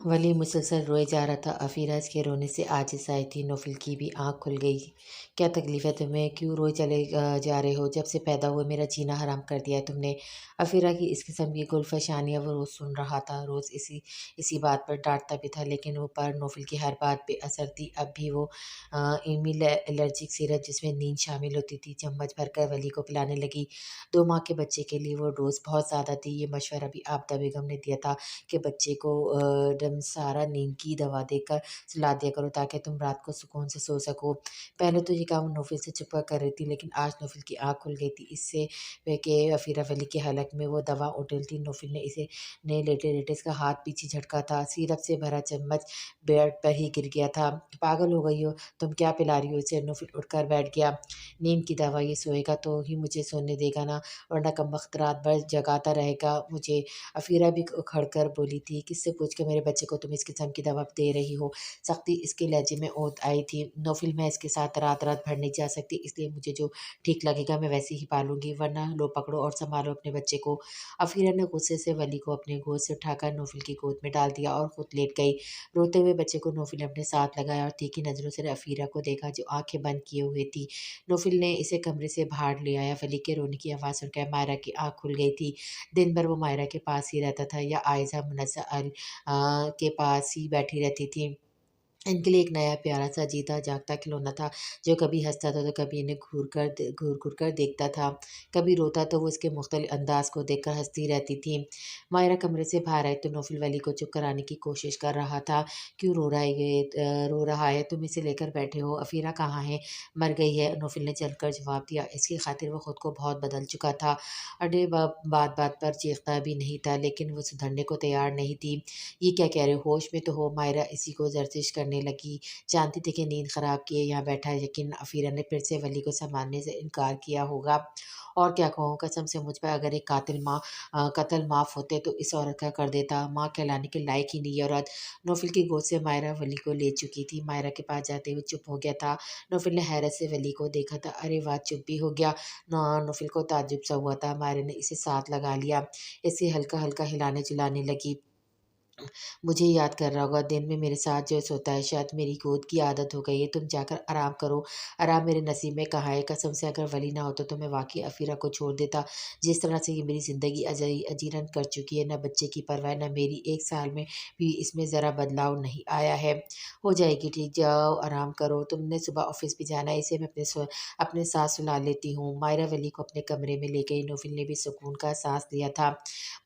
वली मुसलसल रोए जा रहा था। अफीरा के रोने से आजिज़ आई थी। नौफिल की भी आँख खुल गई। क्या तकलीफ़ है तुम्हें? क्यों रोए चले जा रहे हो? जब से पैदा हुए मेरा जीना हराम कर दिया है तुमने। अफीरा की इस किस्म की गुलफ़शानियाँ वो रोज़ सुन रहा था। रोज़ इसी इसी बात पर डाँटता भी था, लेकिन वो पर नौफिल की हर बात बेअसर थी। अब भी वो इमिल एलर्जिक सिरप जिसमें नींद शामिल होती थी, चम्मच भरकर वली को पिलाने लगी। 2 माह के बच्चे के लिए वो डोज़ बहुत ज़्यादा थी। ये मशवरा भी आबदा बेगम ने दिया था कि बच्चे को डमसारा नींद की दवा देकर सुला दिया करो ताकि तुम रात को सुकून से सो सको। पहले तो ये काम नौफिल से छुपा कर रही थी, लेकिन आज नौफिल की आँख खुल गई थी इससे कि अफीरा वली के हलक में वो दवा उड़ेलती। नौफिल ने लेटे-लेटे इसका हाथ पीछे झटका था। सिरप से भरा चम्मच बेड पर ही गिर गया था। पागल हो गई हो? तुम क्या पिला रही हो इसे? नौफिल उठकर बैठ गया। नींद की दवा, ये सोएगा तो ही मुझे सोने देगा ना, वरना कमबख्त रात भर जगाता रहेगा मुझे। अफीरा भी उखड़कर बोली थी, किससे पूछ के मेरे बच्चे को तुम इस किस्म की दवा दे रही हो? सख्ती इसके लहजे में ओत आई थी। नौफिल, मैं इसके साथ रात-रात भर नहीं जा सकती, इसलिए मुझे जो ठीक लगेगा मैं वैसे ही पालूँगी, वरना लो पकड़ो और सँभालो अपने बच्चे को। अफीरा ने गुस्से से वली को अपने गोद से उठाकर नौफिल की गोद में डाल दिया और खुद लेट गई। रोते हुए बच्चे को नौफिल ने अपने साथ लगाया और तीखी नज़रों से अफीरा को देखा जो आँखें बंद किए हुए थी। नौफिल ने इसे कमरे से बाहर ले आया। वली के रोने की आवाज़ सुनकर मायरा की आँख खुल गई थी। दिन भर वो मायरा के पास ही रहता था या आयशा मुनज़्ज़ा के पास ही बैठी रहती थी। इनके लिए एक नया प्यारा-सा जीता-जागता खिलौना था, जो कभी हँसता था तो कभी इन्हें घूर-घूर कर देखता था। कभी रोता तो वो इसके मुख्तलिफ अंदाज़ को देखकर हँसती रहती थी। मायरा कमरे से बाहर आई तो नौफिल वली को चुप कराने की कोशिश कर रहा था। "क्यों रो रहा है? तुम इसे लेकर बैठे हो। अफीरा कहाँ है? मर गई है।" नौफिल ने जलकर जवाब दिया। इसकी खातिर वो खुद को बहुत बदल चुका था। अरे बात-बात पर चीखता भी नहीं था, लेकिन वो सुधरने को तैयार नहीं थी। "ये क्या कह रहे हो? होश में तो हो?" मायरा इसी को ज़रज़िश करने लगी। जानती थी कि नींद ख़राब किए यहाँ बैठा है, लेकिन अफ़ीरा ने फिर से वली को सँभालने से इनकार किया होगा। और क्या कहूँ, कसम से मुझ पर अगर एक कत्ल माफ़ होते तो इस औरत का कर देता। माँ कहलाने के लायक ही नहीं ये औरत। नौफिल की गोद से मायरा वली को ले चुकी थी। मायरा के पास जाते हुए चुप हो गया था। नौफिल ने हैरत से वली को देखा था। अरे वाह! चुप भी हो गया। नौफिल को ताज्जुब सा हुआ था। मायरा ने इसे साथ लगा लिया। इसे हल्का-हल्का हिलाने-जुलाने लगी। मुझे याद कर रहा होगा, दिन में मेरे साथ जो सोता है, शायद मेरी गोद की आदत हो गई है। तुम जाकर आराम करो। आराम मेरे नसीब में कहाँ है? कसम से अगर वली ना होता तो मैं वाक़ई अफ़ीरा को छोड़ देता। जिस तरह से ये मेरी ज़िंदगी अजीरन कर चुकी है, ना बच्चे की परवाह ना मेरी। 1 साल में भी इसमें ज़रा बदलाव नहीं आया है। हो जाएगी ठीक, जाओ आराम करो। तुमने सुबह ऑफ़िस भी जाना है, इसे मैं अपने साथ सुला लेती हूँ। मायरा वली को अपने कमरे में ले गई। नौफिल ने भी सुकून का साँस लिया था।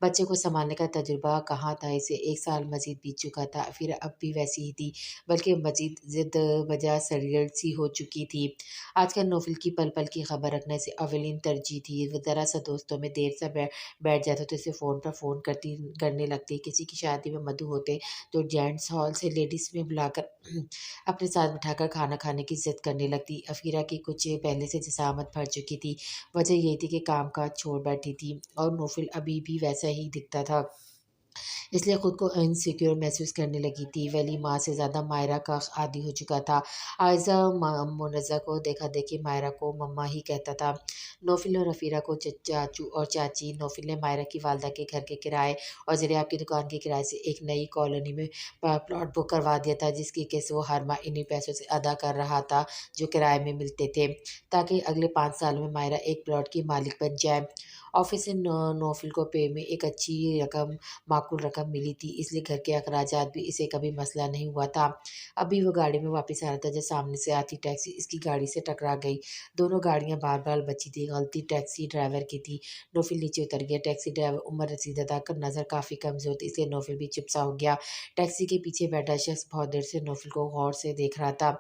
बच्चे को सँभालने का तजुर्बा कहाँ था इसे। 1 साल मज़ीद बीत चुका था। फिर अब भी वैसी ही थी, बल्कि मज़ीद ज़िद बजा सरगर्म सी हो चुकी थी। आजकल नौफिल की पल-पल की खबर रखना इसे अव्वलीन तरजीह थी। वो ज़रा-सा दोस्तों में देर से बैठ जाता तो इसे फ़ोन पर फ़ोन करने लगती। किसी की शादी में मधु होते तो जेंट्स हॉल से लेडीज़ में बुलाकर अपने साथ बिठाकर खाना खाने की ज़िद करने लगती। अफ़ीरा की कुछ पहले से जसामत भर चुकी थी। वजह यही थी कि काम-काज छोड़ बैठी थी और नौफिल अभी भी वैसा ही दिखता था। इसलिए खुद को इनसिक्योर महसूस करने लगी थी। वली माँ से ज़्यादा मायरा का आदी हो चुका था। आयज़ा मुनज़्ज़ा को देखा-देखी मायरा को मम्मा ही कहता था। नौफिल और रफ़ीरा को चाचू और चाची। नौफिल ने मायरा की वालदा के घर के किराए और ज़रियाब की दुकान के किराए से एक नई कॉलोनी में प्लॉट बुक करवा दिया था, जिसकी किस्त वो हर माह इन्हीं पैसों से अदा कर रहा था जो किराए में मिलते थे, ताकि अगले 5 सालों में मायरा एक प्लॉट की मालिक बन जाए। ऑफ़िस से नौफिल को पे में एक अच्छी रकम माकूल रकम मिली थी, इसलिए घर के अखराजात भी इसे कभी मसला नहीं हुआ था। अभी वो गाड़ी में वापस आ रहा था जब सामने से आती टैक्सी इसकी गाड़ी से टकरा गई। दोनों गाड़ियाँ बार-बार बची थी, गलती टैक्सी ड्राइवर की थी। नौफिल नीचे उतर गया। टैक्सी ड्राइवर उम्र रसीद अदा कर नज़र काफ़ी कमज़ोर थी, इसलिए नौफिल भी चुप-सा हो गया। टैक्सी के पीछे बैठा शख्स बहुत देर से नौफिल को गौर से देख रहा था।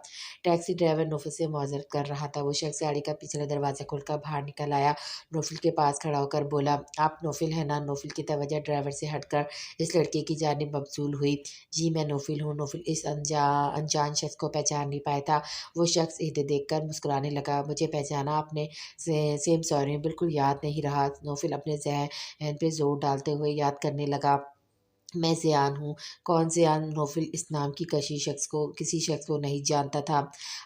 टैक्सी ड्राइवर नौफिल से मुआज़रत कर रहा था। वो शख्स गाड़ी का पिछला दरवाज़ा खोलकर बाहर निकल आया। नौफिल के पास खड़ा होकर बोला, "आप नौफिल हैं ना?" नौफिल की तवज्जो ड्राइवर से हटकर इस लड़के की जानिब मबज़ूल हुई। "जी, मैं नौफिल हूँ।" नौफिल इस अनजान शख्स को पहचान नहीं पाया था। वो शख्स इन्हें देखकर मुस्कुराने लगा। "मुझे पहचाना आपने? सेम सॉरी, बिल्कुल याद नहीं रहा।" नौफिल अपने ज़हन पे ज़ोर डालते हुए याद करने लगा। मैं ज़ियान हूँ। कौन ज़ियान? नौफ़िल इस नाम की किसी शख्स को नहीं जानता था।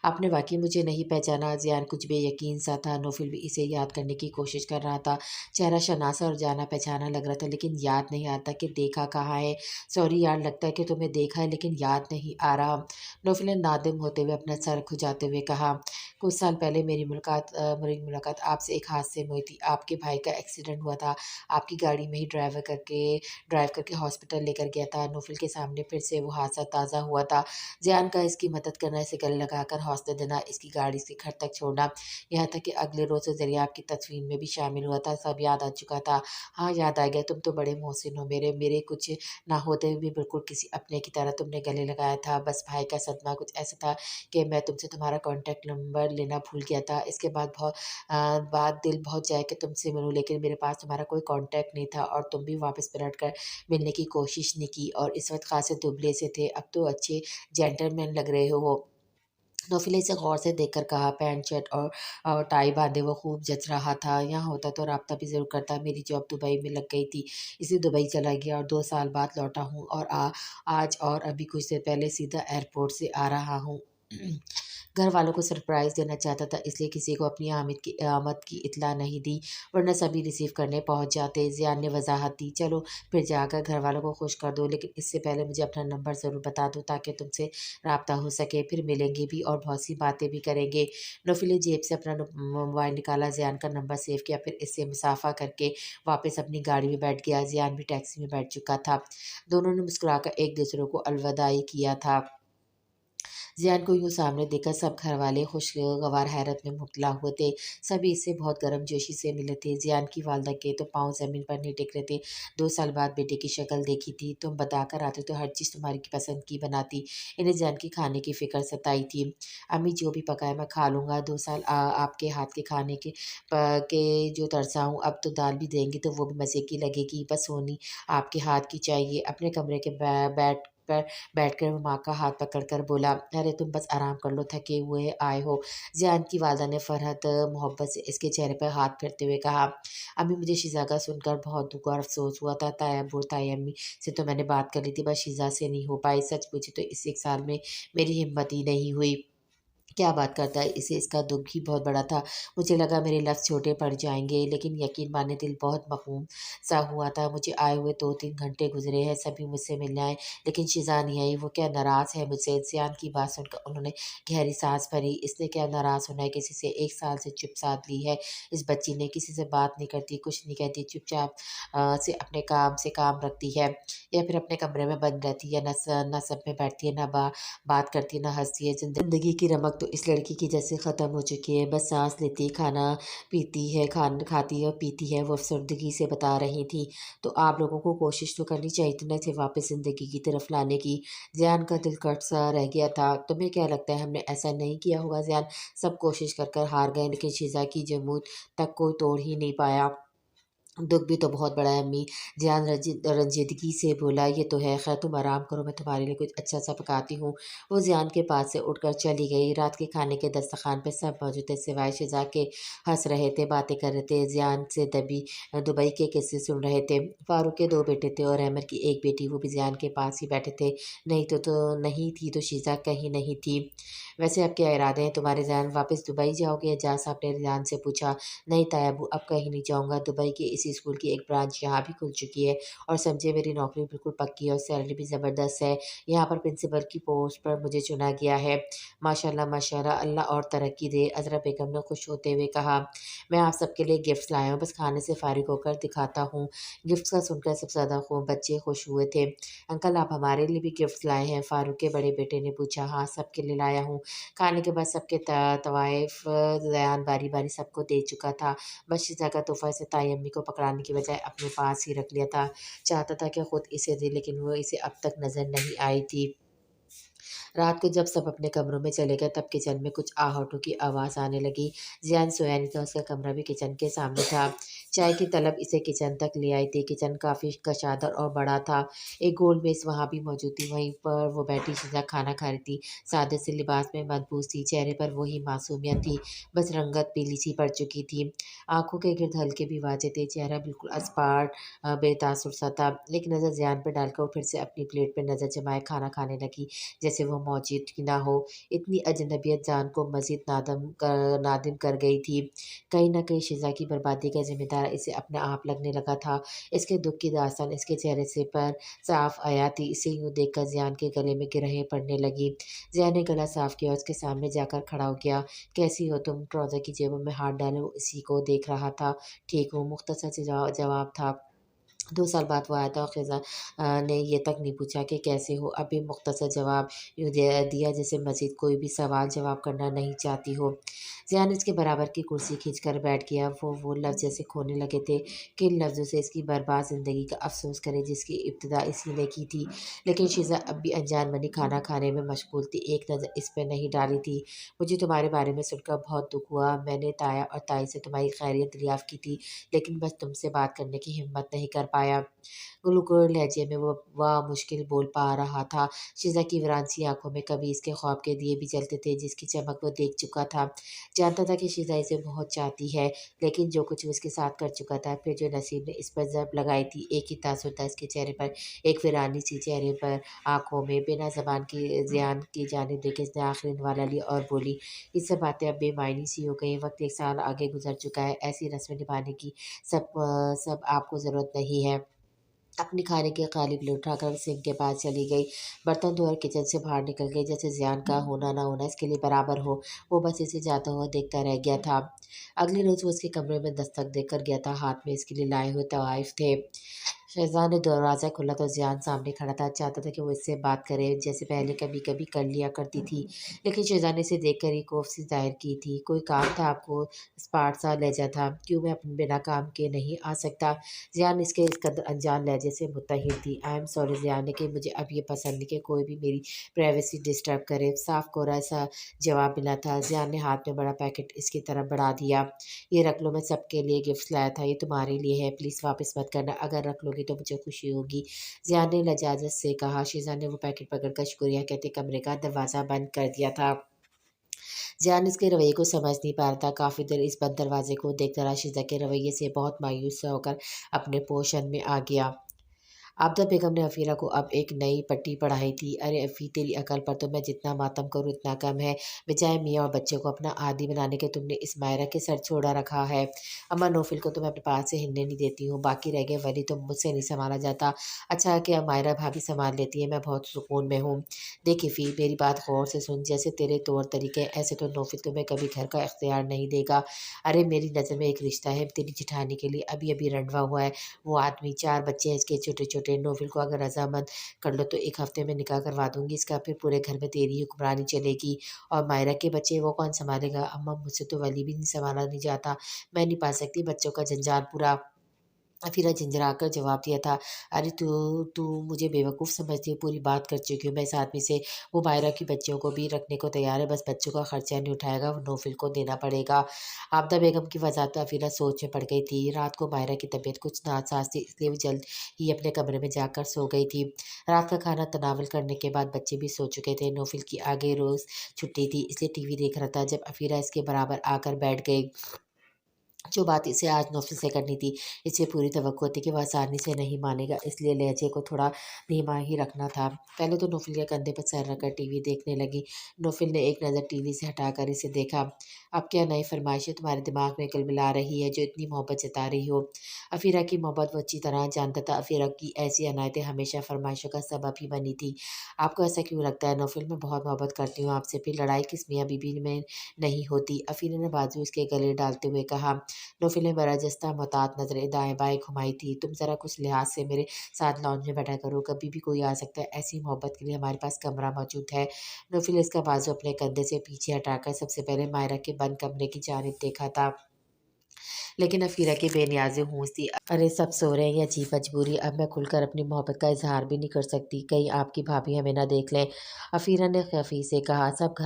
आपने वाक़ई मुझे नहीं पहचाना? ज़ियान कुछ बेयकीन सा था। नौफ़िल भी इसे याद करने की कोशिश कर रहा था। चेहरा शनासा और जाना-पहचाना लग रहा था, लेकिन याद नहीं आता कि देखा कहाँ है। सॉरी यार, लगता है कि तुम्हें देखा है लेकिन याद नहीं आ रहा। नौफ़िल ने नादिम होते हुए अपना सर खुजाते हुए कहा, कुछ साल पहले मेरी मुलाकात आपसे एक हादसे में हुई थी। आपके भाई का एक्सीडेंट हुआ था। आपकी गाड़ी में ही ड्राइव करके हॉस्पिटल लेकर गया था। नौफिल के सामने फिर से वो हादसा ताज़ा हुआ था। ज़ियान का इसकी मदद करना, इसे गले लगाकर हौसला देना, इसकी गाड़ी से घर तक छोड़ना, यहाँ तक कि अगले रोज़ ज़रिया आपकी तस्वीर में भी शामिल हुआ था। सब याद आ चुका था। हाँ, याद आ गया। तुम तो बड़े मोहसिन हो। मेरे मेरे कुछ ना होते हुए भी बिल्कुल किसी अपने की तरह तुमने गले लगाया था। बस भाई का सदमा कुछ ऐसा था कि मैं तुमसे तुम्हारा कॉन्टैक्ट नंबर लेना भूल गया था। इसके बाद दिल बहुत चाहे कि तुमसे मिलूँ, लेकिन मेरे पास तुम्हारा कोई कॉन्टैक्ट नहीं था और तुम भी वापस पलट कर मिलने की कोशिश नहीं की और इस वक़्त ख़ासे दुबले से थे, अब तो अच्छे जेंटलमैन लग रहे हो। नौफिल ने इसे गौर से देखकर कहा, पैंट शर्ट और टाई बाँधे वो खूब जच रहा था। यहाँ होता तो राब्ता भी ज़रूर करता। मेरी जॉब दुबई में लग गई थी, इसलिए दुबई चला गया और 2 साल बाद लौटा हूँ और आज और अभी कुछ देर पहले सीधा एयरपोर्ट से आ रहा हूँ। घर वालों को सरप्राइज़ देना चाहता था, इसलिए किसी को अपनी आमद की इत्तला नहीं दी, वरना सभी रिसीव करने पहुँच जाते। ज़ियान ने वज़ाहत दी, चलो फिर जाकर घर वालों को खुश कर दो, लेकिन इससे पहले मुझे अपना नंबर ज़रूर बता दो ताकि तुमसे राब्ता हो सके, फिर मिलेंगे भी और बहुत सी बातें भी करेंगे। नौफिल ने जेब से अपना मोबाइल निकाला, ज़ियान का नंबर सेव किया, फिर इससे मुसाफ़ा करके वापस अपनी गाड़ी में बैठ गया। ज़ियान भी टैक्सी में बैठ चुका था। दोनों ने मुस्कुराकर एक दूसरे को अलविदाई किया था। ज़ियान को यूँ सामने देखकर सब घरवाले खुशगवार हैरत में मुब्तला हुए थे। सभी इससे बहुत गर्मजोशी से मिले थे। ज़ियान की वालिदा के तो पाँव ज़मीन पर नहीं टिक रहे थे। 2 साल बाद बेटे की शक्ल देखी थी, तुम बताकर आते तो हर चीज़ तुम्हारी की पसंद की बनाती। इन्हें ज़ियान के खाने की फ़िक्र सताई थी। अम्मी जो भी पकाए मैं खा लूँगा, 2 साल आपके हाथ के खाने के जो तरसा हूँ, अब तो दाल भी देंगी तो वो भी मज़े की लगेगी। बस सोनी आपके हाथ की चाहिए। अपने कमरे के बैठकर वो माँ का हाथ पकड़कर बोला, अरे तुम बस आराम कर लो, थके हुए आए हो। ज़ियान की वालिदा ने फ़रहत मोहब्बत से इसके चेहरे पर हाथ फेरते हुए कहा, अम्मी मुझे शीज़ा का सुनकर बहुत दुःख और अफ़सोस हुआ था। ताई अब्बू और ताई अम्मी से तो मैंने बात कर ली थी, बस शीज़ा से नहीं हो पाई। सच पूछे तो इस 1 साल में मेरी हिम्मत ही नहीं हुई। क्या बात करता है, इसे इसका दुःख ही बहुत बड़ा था। मुझे लगा मेरे लफ्ज़ छोटे पड़ जाएँगे, लेकिन यकीन मानिए दिल बहुत मख़मूम सा हुआ था। मुझे आए हुए 2-3 घंटे गुज़रे हैं, सभी मुझसे मिलने आए, लेकिन शीज़ा नहीं आई। वो क्या नाराज़ है मुझसे? ज़ियान की बात सुनकर उन्होंने गहरी साँस भरी। इसने क्या नाराज़ होना है किसी से? 1 साल से चुप साध ली है इस बच्ची ने, किसी से बात नहीं करती, कुछ नहीं कहती, चुपचाप से अपने काम से काम रखती है, या फिर अपने कमरे में बंद रहती है, ना सब में बैठती है, ना बात करती है, ना हँसती है। ज़िंदगी की रमक तो इस लड़की की जैसे ख़त्म हो चुकी है। बस साँस लेती, खाना पीती है, खाती है और पीती है, वो अफ़सरदगी से बता रही थी। तो आप लोगों को कोशिश तो करनी चाहिए थी ना इसे वापस ज़िंदगी की तरफ लाने की। ज़ियान का दिल कट सा रह गया था। तुम्हें क्या लगता है हमने ऐसा नहीं किया होगा ज़ियान? सब कोशिश कर कर हार गए, लेकिन शीज़ा की जमूत तक कोई तोड़ ही नहीं पाया। दुःख भी तो बहुत बड़ा है अम्मी। जियान रंजीदगी से बोला, ये तो है, खैर तुम आराम करो, मैं तुम्हारे लिए कुछ अच्छा सा पकाती हूँ। वो जियान के पास से उठकर चली गई। रात के खाने के दस्तरखान पे सब मौजूद थे सिवाय शिजा के। हंस रहे थे, बातें कर रहे थे, जियान से दुबई के किस्से सुन रहे थे। फारूक के 2 बेटे थे और अहमद की 1 बेटी, वो भी जियान के पास ही बैठे थे। नहीं थी तो शीज़ा कहीं नहीं थी। वैसे अब क्या इरादे हैं तुम्हारे ज़ियान? वापस दुबई जाओगे? एजाज साहब ने रियान से पूछा। नहीं ताया अब्बू, अब कहीं नहीं जाऊँगा। दुबई के इसी स्कूल की एक ब्रांच यहाँ भी खुल चुकी है और समझिए मेरी नौकरी बिल्कुल पक्की है और सैलरी भी ज़बरदस्त है। यहाँ पर प्रिंसिपल की पोस्ट पर मुझे चुना गया है। माशाल्लाह माशाल्लाह, अल्लाह और तरक्की दे। अज़रा बेगम ने खुश होते हुए कहा। मैं आप सबके लिए गिफ्ट्स लाया हूँ, बस खाने से फ़ारिग होकर दिखाता हूँ। गिफ्ट्स का सुनकर सबसे ज़्यादा बच्चे खुश हुए थे। अंकल आप हमारे लिए भी गिफ्ट्स लाए हैं? फारूक के बड़े बेटे ने पूछा। हाँ, सबके लिए लाया हूँ। खाने के बाद सबके तवाइफ ज़यान बारी-बारी सबको दे चुका था। बस शीज़ा का तोहफ़ा इसे ताई अम्मी को पकड़ाने की बजाय अपने पास ही रख लिया था। चाहता था कि खुद इसे दे, लेकिन वो इसे अब तक नज़र नहीं आई थी। رات کو جب سب اپنے کمروں میں چلے گئے تب کچن میں کچھ آہٹوں کی آواز آنے لگی۔ ضیان سویا نہیں تھا، اس کا کمرہ بھی کچن کے سامنے تھا۔ چائے کی طلب اسے کچن تک لے آئی تھی۔ کچن کافی کشادر اور بڑا تھا۔ ایک گول میز وہاں بھی موجود تھی، وہیں پر وہ بیٹھی شیزا کھانا کھا رہی تھی۔ سادے سے لباس میں مدبوس تھی، چہرے پر وہی معصومیت تھی، بس رنگت پیلی سی پڑ چکی تھی۔ آنکھوں کے گرد ہلکے بھی واضح تھے، چہرہ بالکل اسپاٹ بے تاثر سا تھا۔ ایک نظر ضیان پہ ڈال کر وہ پھر سے اپنی پلیٹ پہ نظر جمائے کھانا کھانے لگی، جیسے وہ موجود ہی نہ ہو۔ اتنی اجنبیت جان کو مزید نادم کر گئی تھی۔ کہیں نہ کہیں شیزا کی بربادی کا ذمہ دار اسے اپنا آپ لگنے لگا تھا۔ اس کے دکھ کی داستان اس کے چہرے سے پر صاف آیا تھی۔ اسے یوں دیکھ کر ضیان کے گلے میں گرہیں پڑنے لگی۔ ضیان نے گلا صاف کیا اور اس کے سامنے جا کر کھڑا ہو گیا۔ کیسی ہو تم؟ ٹراؤزر کی جیبوں میں ہاتھ ڈالے وہ اسی کو دیکھ رہا تھا۔ ٹھیک ہوں، مختصر سے جواب تھا۔ 2 سال بعد وہ آیا تھا اور خزاں نے یہ تک نہیں پوچھا کہ کیسے ہو۔ اب بھی مختصر جواب یوں دیا جیسے مزید کوئی بھی سوال جواب کرنا نہیں چاہتی ہو۔ ضیاء نے اس کے برابر کی کرسی کھینچ کر بیٹھ گیا۔ وہ لفظ جیسے کھونے لگے تھے، کن لفظوں سے اس کی برباد زندگی کا افسوس کرے جس کی ابتدا اسی نے کی تھی۔ لیکن شیزا اب بھی انجان بنی کھانا کھانے میں مشغول تھی، ایک نظر اس پہ نہیں ڈالی تھی۔ مجھے تمہارے بارے میں سن کر بہت دکھ ہوا۔ میں نے تایا اور تائی سے تمہاری خیریت دریافت کی تھی، لیکن بس تم سے بات کرنے کی ہمت نہیں کر پایا۔ گلوکور لہجے میں وہ مشکل بول پا رہا تھا۔ شیزا کی ویران سی آنکھوں میں کبھی اس کے خواب کے دیے بھی جلتے تھے جس کی چمک وہ دیکھ چکا تھا۔ جانتا تھا کہ شیزا اسے بہت چاہتی ہے، لیکن جو کچھ وہ اس کے ساتھ کر چکا تھا، پھر جو نصیب نے اس پر ضرب لگائی تھی، ایک ہی تاثر تھا اس کے چہرے پر، ایک ویرانی سی چہرے پر، آنکھوں میں۔ بنا زبان کی ضیان کی جانب دیکھے اس نے آخری نوالہ لی اور بولی، یہ سب باتیں اب بے معنی سی ہو گئی، وقت 1 سال آگے گزر چکا ہے، ایسی رسمیں نبھانے کی سب آپ کو ضرورت نہیں ہے۔ اپنی کھانے کی قالی پلیٹ اٹھا کر سنک کے پاس چلی گئی، برتن دھو کر کچن سے باہر نکل گئی، جیسے ضیان کا ہونا نہ ہونا اس کے لیے برابر ہو۔ وہ بس اسے جاتا ہوا دیکھتا رہ گیا تھا۔ اگلے روز وہ اس کے کمرے میں دستک دے کر گیا تھا، ہاتھ میں اس کے لیے لائے ہوئے تحائف تھے۔ شہزاد نے دروازہ کھولا تو ضیان سامنے کھڑا تھا، چاہتا تھا کہ وہ اس سے بات کرے جیسے پہلے کبھی کبھی کر لیا کرتی تھی، لیکن شہزاد نے اسے دیکھ کر ہی خوف سی ظاہر کی تھی۔ کوئی کام تھا آپ کو؟ اسپاٹ سا لہجہ تھا۔ کیوں میں اپنے بنا کام کے نہیں آ سکتا؟ ضیان اس کے اس قدر انجان لہجے سے متحر تھی۔ آئی ایم سوری ضیان، لیکن مجھے اب یہ پسند نہیں کہ کوئی بھی میری پرائیویسی ڈسٹرب کرے۔ صاف کوڑا سا جواب ملا تھا۔ ضیان نے ہاتھ میں بڑا پیکٹ اس کی طرف بڑھا دیا۔ یہ رکھ لو، میں سب کے لیے گفٹس لایا تھا، یہ تمہارے لیے ہے، پلیز واپس مت کرنا، اگر رکھ لو گی تو مجھے خوشی ہوگی۔ ضیان نے لجاجت سے کہا۔ شیزا نے وہ پیکٹ پکڑ کر شکریہ کہتے کمرے کا دروازہ بند کر دیا تھا۔ ضیان اس کے رویے کو سمجھ نہیں پا رہا تھا، کافی دیر اس بند دروازے کو دیکھتا رہا، شیزا کے رویے سے بہت مایوس سا ہو کر اپنے پوشن میں آ گیا۔ عابدہ بیگم نے افیرہ کو اب ایک نئی پٹی پڑھائی تھی۔ ارے افی، تیری عقل پر تو میں جتنا ماتم کروں اتنا کم ہے، بجائے میاں اور بچے کو اپنا عادی بنانے کے تم نے اس مائرہ کے سر چھوڑا رکھا ہے۔ اماں نوفل کو تو میں اپنے پاس سے ہلنے نہیں دیتی ہوں، باقی رہ گئے ولی تو مجھ سے نہیں سنبھالا جاتا، اچھا ہے کہ اب مائرہ بھابھی سنبھال لیتی ہے، میں بہت سکون میں ہوں۔ دیکھ افی، میری بات غور سے سن، جیسے تیرے طور طریقے ایسے تو نوفل تمہیں کبھی گھر کا اختیار نہیں دے گا۔ ارے میری نظر میں ایک رشتہ ہے تیری جٹھانی کے لیے، ابھی ابھی رنڈوا ہوا ہے، وہ آدمی، 4 بچے ہیں اس کے چھوٹے چھوٹے، نوفل کو اگر رضامند کر لو تو 1 ہفتے میں نکاح کروا دوں گی اس کا، پھر پورے گھر میں تیری حکمرانی چلے گی۔ اور مائرہ کے بچے وہ کون سنبھالے گا؟ اماں مجھ سے تو ولی بھی نہیں سنبھالا نہیں جاتا، میں نہیں پا سکتی بچوں کا جنجال پورا۔ افیرہ جھنجھلا کر جواب دیا تھا۔ ارے تو مجھے بیوقوف سمجھتی ہے، پوری بات کر چکی ہوں میں اس آدمی سے، وہ مائرہ کی بچیوں کو بھی رکھنے کو تیار ہے، بس بچوں کا خرچہ نہیں اٹھائے گا، وہ نوفل کو دینا پڑے گا۔ عابدہ بیگم کی وضاحت پر افیرہ سوچ میں پڑ گئی تھی۔ رات کو مائرہ کی طبیعت کچھ ناساز تھی، اس لیے وہ جلد ہی اپنے کمرے میں جا کر سو گئی تھی۔ رات کا کھانا تناول کرنے کے بعد بچے بھی سو چکے تھے، نوفل کی آگے روز چھٹی تھی، اس لیے ٹی وی دیکھ رہا تھا، جب افیرہ اس کے برابر آ کر بیٹھ گئی۔ جو بات اسے آج نوفل سے کرنی تھی، اسے پوری توقع تھی کہ وہ آسانی سے نہیں مانے گا، اس لیے لہجے کو تھوڑا دھیما ہی رکھنا تھا۔ پہلے تو نوفل کے کندھے پر سر رکھ کر ٹی وی دیکھنے لگی۔ نوفل نے ایک نظر ٹی وی سے ہٹا کر اسے دیکھا۔ اب کیا نئی فرمائشیں تمہارے دماغ میں کلبلا رہی ہے جو اتنی محبت جتا رہی ہو؟ افیرہ کی محبت وہ اچھی طرح جانتا تھا، افیرہ کی ایسی عنایتیں ہمیشہ فرمائشوں کا سبب ہی بنی تھی۔ آپ کو ایسا کیوں لگتا ہے؟ نوفل، میں بہت محبت کرتی ہوں آپ سے، پھر لڑائی کس میاں بیوی میں نہیں ہوتی؟ افیرہ نے بازو اس کے گلے ڈالتے ہوئے کہا۔ نوفل نے برجستہ محتاط نظریں دائیں بائیں گھمائی تھی۔ تم ذرا کچھ لحاظ سے میرے ساتھ لاؤنج میں بیٹھا کرو، کبھی بھی کوئی آ سکتا ہے، ایسی محبت کے لیے ہمارے پاس کمرہ موجود ہے۔ نوفل نے اس کا بازو اپنے کندھے سے پیچھے ہٹا کر سب سے پہلے مائرہ کے بند کمرے کی جانب دیکھا تھا۔ لیکن افیرہ کی بے نیازی ہونس تھی۔ ارے سب سو رہے ہیں، یہ عجیب مجبوری، اب میں کھل کر اپنی محبت کا اظہار بھی نہیں کر سکتی، کہیں آپ کی بھابھی ہمیں نہ دیکھ لیں۔ افیرہ نے خفی سے کہا، سب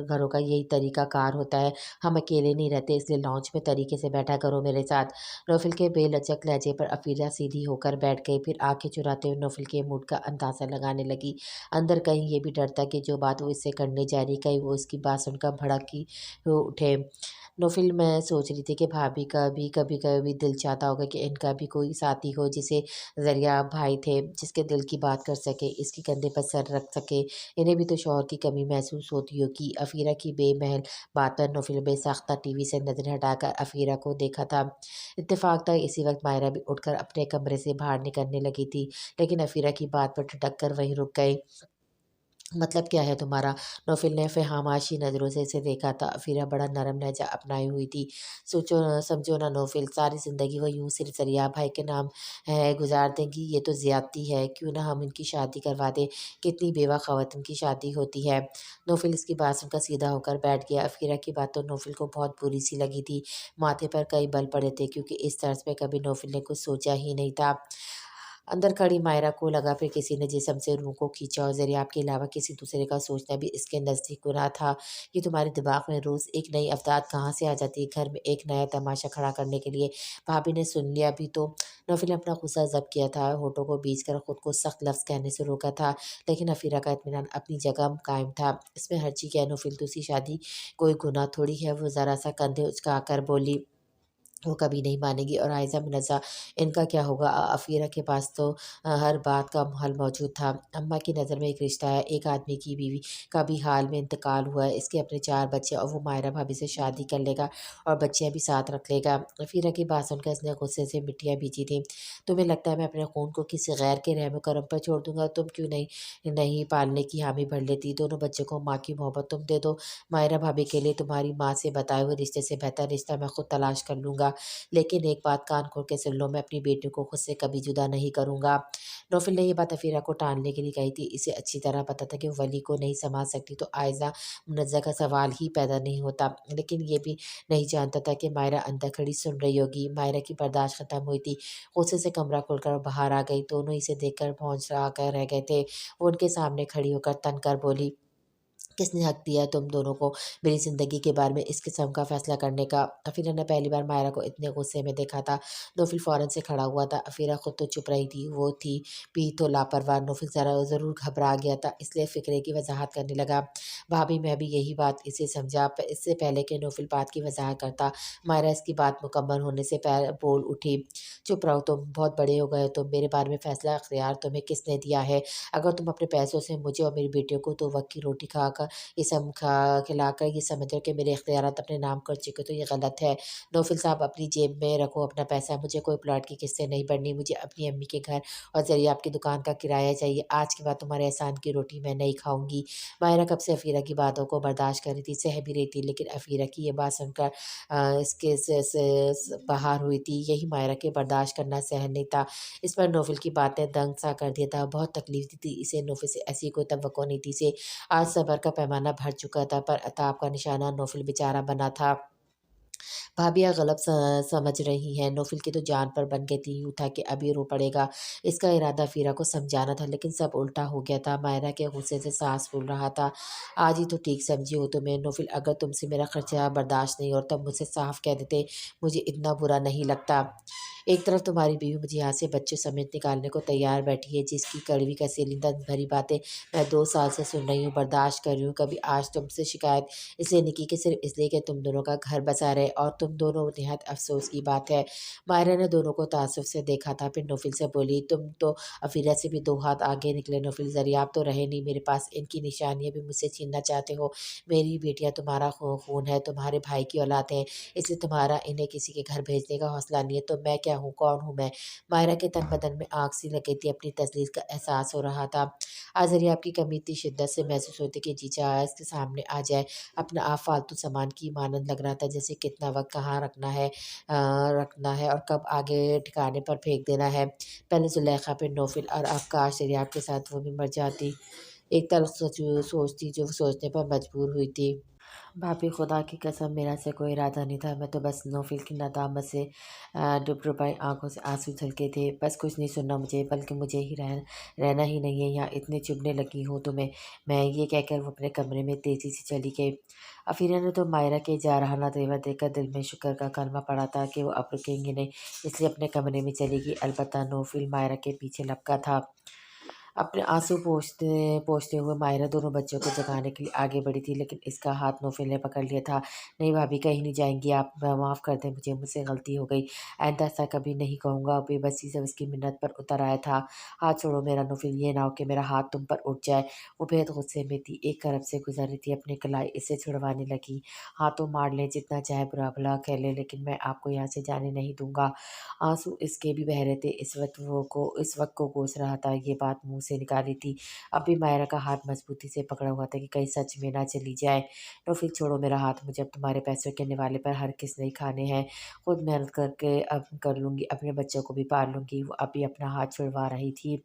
گھروں کا یہی طریقہ کار ہوتا ہے، ہم اکیلے نہیں رہتے، اس لیے لانچ میں طریقے سے بیٹھا کرو میرے ساتھ۔ نوفل کے بے لچک لہجے پر افیرہ سیدھی ہو کر بیٹھ گئی، پھر آنکھیں چراتے ہوئے نوفل کے موڈ کا اندازہ لگانے لگی۔ اندر کہیں یہ بھی ڈر تھا کہ جو بات وہ اس سے کرنے جا رہی، کہیں وہ اس کی بات سن کر بھڑک ہی اٹھے۔ نوفل، میں سوچ رہی تھی کہ بھابھی کا بھی کبھی کبھی دل چاہتا ہوگا کہ ان کا بھی کوئی ساتھی ہو، جسے ذریعہ بھائی تھے، جس کے دل کی بات کر سکے، اس کے کندھے پر سر رکھ سکے۔ انہیں بھی تو شوہر کی کمی محسوس ہوتی ہوگی۔ افیرہ کی بے محل بات پر نوفل بے ساختہ ٹی وی سے نظر ہٹا کر افیرہ کو دیکھا تھا۔ اتفاق تھا اسی وقت مائرہ بھی اٹھ کر اپنے کمرے سے باہر نکلنے لگی تھی، لیکن افیرہ کی بات پر ٹھٹک کر وہیں رک گئی۔ مطلب کیا ہے تمہارا؟ نوفل نے فہاماشی نظروں سے اسے دیکھا تھا۔ افیرہ بڑا نرم لہجہ اپنائی ہوئی تھی۔ سمجھو نا نوفل، ساری زندگی وہ یوں صرف ذریعہ بھائی کے نام ہے گزار دیں گی، یہ تو زیادتی ہے، کیوں نہ ہم ان کی شادی کروا دیں، کتنی بیوہ خواتین کی شادی ہوتی ہے۔ نوفل اس کی بات سن کر سیدھا ہو کر بیٹھ گیا۔ افیرہ کی بات تو نوفل کو بہت بری سی لگی تھی، ماتھے پر کئی بل پڑے تھے، کیونکہ اس طرز پہ کبھی نوفل نے کچھ سوچا ہی نہیں تھا۔ اندر کھڑی مائرہ کو لگا پھر کسی نے جسم سے روح کو کھینچا، اور ذریعہ کے علاوہ کسی دوسرے کا سوچنا بھی اس کے نزدیک گناہ تھا۔ یہ تمہارے دماغ میں روز ایک نئی افداد کہاں سے آ جاتی ہے، گھر میں ایک نیا تماشا کھڑا کرنے کے لیے؟ بھابھی نے سن لیا بھی تو؟ نوفل نے اپنا غصہ ضبط کیا تھا، ہونٹوں کو بیچ کر خود کو سخت لفظ کہنے سے روکا تھا، لیکن افیرہ کا اطمینان اپنی جگہ قائم تھا۔ اس میں ہرچی کیا نوفل، دوسری شادی کوئی گناہ تھوڑی ہے؟ وہ ذرا سا کندھے اچکا کر بولی، وہ کبھی نہیں مانے گی۔ اور عائزہ منازہ، ان کا کیا ہوگا؟ افیرہ کے پاس تو ہر بات کا حل موجود تھا۔ اماں کی نظر میں ایک رشتہ ہے، ایک آدمی کی بیوی کا بھی حال میں انتقال ہوا ہے، اس کے اپنے 4 بچے، اور وہ مائرہ بھابھی سے شادی کر لے گا اور بچیاں بھی ساتھ رکھ لے گا۔ افیرہ کی بات سن کر اس نے غصے سے مٹیاں بیجی تھیں۔ تمہیں لگتا ہے میں اپنے خون کو کسی غیر کے رحم و کرم پر چھوڑ دوں گا؟ تم کیوں نہیں پالنے کی حامی بھر لیتی؟ دونوں بچوں کو ماں کی محبت تم دے دو۔ مائرہ بھابھی کے لیے تمہاری ماں سے بتائے ہوئے رشتے سے بہتر رشتہ میں خود تلاش کر لوں گا، لیکن ایک بات کان کھول کے سن لو، میں اپنی بیٹی کو خود سے کبھی جدا نہیں کروں گا۔ نوفل نے یہ بات افیرہ کو ٹالنے کے لیے کہی تھی، اسے اچھی طرح پتہ تھا کہ وہ ولی کو نہیں سنبھال سکتی تو عائزہ منازہ کا سوال ہی پیدا نہیں ہوتا، لیکن یہ بھی نہیں جانتا تھا کہ مائرہ اندر کھڑی سن رہی ہوگی۔ مائرہ کی برداشت ختم ہوئی تھی، غصے سے کمرہ کھول کر باہر آ گئی۔ دونوں اسے دیکھ کر پہنچ کر رہ گئے تھے۔ وہ ان کے سامنے کھڑی ہو کر تن کر بولی، کس نے حق دیا ہے تم دونوں کو میری زندگی کے بارے میں اس قسم کا فیصلہ کرنے کا؟ افیرہ نے پہلی بار مائرہ کو اتنے غصے میں دیکھا تھا۔ نوفل فوراً سے کھڑا ہوا تھا، افیرہ خود تو چپ رہی تھی، وہ تھی بھی تو لاپرواہ۔ نوفل ضرور گھبرا گیا تھا، اس لیے فکرے کی وضاحت کرنے لگا۔ بھابھی، میں بھی یہی بات اسے سمجھا۔ اس سے پہلے کہ نوفل بات کی وضاحت کرتا، مائرہ اس کی بات مکمل ہونے سے بول اٹھی، چپ رہو تم، بہت بڑے ہو گئے تم، میرے بارے میں فیصلہ اختیار تمہیں کس نے دیا ہے؟ اگر تم اپنے پیسوں سے مجھے اور میری بیٹیوں کو 2 وقت کی روٹی کھلا کر یہ سمجھ کر کہ میرے اختیارات اپنے نام کر چکے تو یہ غلط ہے۔ نوفل صاحب، اپنی جیب میں رکھو اپنا پیسہ، مجھے کوئی پلاٹ کی قسطیں نہیں بھرنی، مجھے اپنی امی کے گھر اور ذریعہ آپ کی دکان کا کرایہ چاہیے، آج کے بعد تمہارے احسان کی روٹی میں نہیں کھاؤں گی۔ مائرہ کب سے افیرہ کی باتوں کو برداشت کر رہی تھی، سہ بھی رہی تھی، لیکن افیرہ کی یہ بات سن کر اس کے باہر ہوئی تھی، یہی مائرہ کے برداشت کرنا سہل نہیں تھا۔ اس پر نوفل کی باتیں دنگ سا کر دیا تھا، بہت تکلیف دی تھی اسے نوفل سے، ایسی کوئی توقع نہیں تھی اسے۔ آج صبر کا پیمانہ بھر چکا تھا، پر عتاب کا نشانہ نوفل بیچارہ بنا تھا۔ بھابھی آپ غلط سمجھ رہی ہیں، نوفل کی تو جان پر بن گئی تھی، یوں تھا کہ اب یہ رو پڑے گا۔ اس کا ارادہ افیرہ کو سمجھانا تھا، لیکن سب الٹا ہو گیا تھا۔ مائرہ کے غصے سے سانس پھول رہا تھا۔ آج ہی تو ٹھیک سمجھی ہو تمہیں نوفل، اگر تم سے میرا خرچہ برداشت نہیں اور تب مجھ سے صاف کہہ دیتے، مجھے اتنا برا نہیں لگتا۔ ایک طرف تمہاری بیوی مجھے یہاں سے بچوں سمیت نکالنے کو تیار بیٹھی ہے، جس کی کڑوی کسیلی درد بھری باتیں میں 2 سال سے سن رہی ہوں، برداشت کر رہی ہوں۔ کبھی آج تم سے شکایت اس لیے نہیں کی کہ صرف اس لیے کہ تم دونوں کا گھر بسا رہے، اور تم دونوں نہایت افسوس کی بات ہے۔ مائرہ نے دونوں کو تعصب سے دیکھا تھا، پھر نوفل سے بولی، تم تو افیرہ سے بھی 2 ہاتھ آگے نکلے نوفل، ذریعہ آپ تو رہے نہیں میرے پاس، ان کی نشانیاں بھی مجھ سے چھیننا چاہتے ہو۔ میری بیٹیاں تمہارا خون ہے، تمہارے بھائی کی اولاد ہیں، اس لیے تمہارا انہیں کسی کے گھر بھیجنے کا حوصلہ نہیں ہے، تو میں کیا ہوں، کون ہوں میں؟ مائرہ کے تن بدن میں آگ سی لگی تھی، اپنی تذلیل کا احساس ہو رہا تھا۔ آج ذریعہ آپ کی کمی اتنی شدت سے محسوس ہوتی کہ جی چاہا اس کے سامنے آ جائے، اپنا آپ فالتو سامان کی مانند لگ رہا تھا، جیسے کتنا وقت کہاں رکھنا ہے اور کب آگے ٹھکانے پر پھینک دینا ہے۔ پہلے زلیخا، پھر نوفل، اور اب کاش ذریعہ کے ساتھ وہ بھی مر جاتی۔ ایک تلخ سوچ تھی جو وہ سوچنے پر مجبور ہوئی تھی۔ भाभी खुदा की कसम मेरा ऐसा कोई इरादा नहीं था। मैं तो बस नौफ़िल की नदामत से डुब-डुबाई आँखों से आँसू झलके थे। बस कुछ नहीं सुनना मुझे, बल्कि मुझे ही रहना ही नहीं है यहाँ। इतने चुभने लगी हूँ तुम्हें। मैं ये कहकर वो अपने कमरे में तेज़ी से चली गई। अफ़ीरा ने तो मायरा के जारहाना तेवर देखकर दिल में शुक्र का कलमा पड़ा था कि वो अब रुकेंगी नहीं, इसलिए अपने कमरे में चली गई। अलबत्ता नौफ़िल मायरा के पीछे लपका था। अपने आँसू पोंछते पोंछते हुए माहिरा दोनों बच्चों को जगाने के लिए आगे बढ़ी थी, लेकिन इसका हाथ नौफ़िल ने पकड़ लिया था। "नहीं भाभी, कहीं नहीं जाएँगी आप। माफ़ कर दें मुझे, मुझसे गलती हो गई। आइंदा ऐसा कभी नहीं कहूँगा।" बेबसी से उसकी मिन्नत पर उतर आया था। "हाथ छोड़ो मेरा नौफ़िल, ये ना हो कि मेरा हाथ तुम पर उठ जाए।" वो बेहद गुस्से में थी, एक तरफ से गुज़र रही थी, अपनी कलाई इससे छुड़वाने लगी। "हाथों मार लें, जितना चाहे बुरा-भला कह लें, लेकिन मैं आपको यहाँ से जाने नहीं दूँगा।" आँसू इसके भी बह रहे थे। इस वक़्त को कोस रहा था, ये बात मुँह से निकाली थी। अब भी मायरा का हाथ मज़बूती से पकड़ा हुआ था कि कहीं सच में ना चली जाए। "नौफ़िल छोड़ो मेरा हाथ, मुझे अब तुम्हारे पैसों के निवाले पर हरगिज़ नहीं खाने हैं। खुद मेहनत करके अब कर लूँगी, अपने बच्चों को भी पाल लूँगी।" वो अभी अपना हाथ छुड़वा रही थी,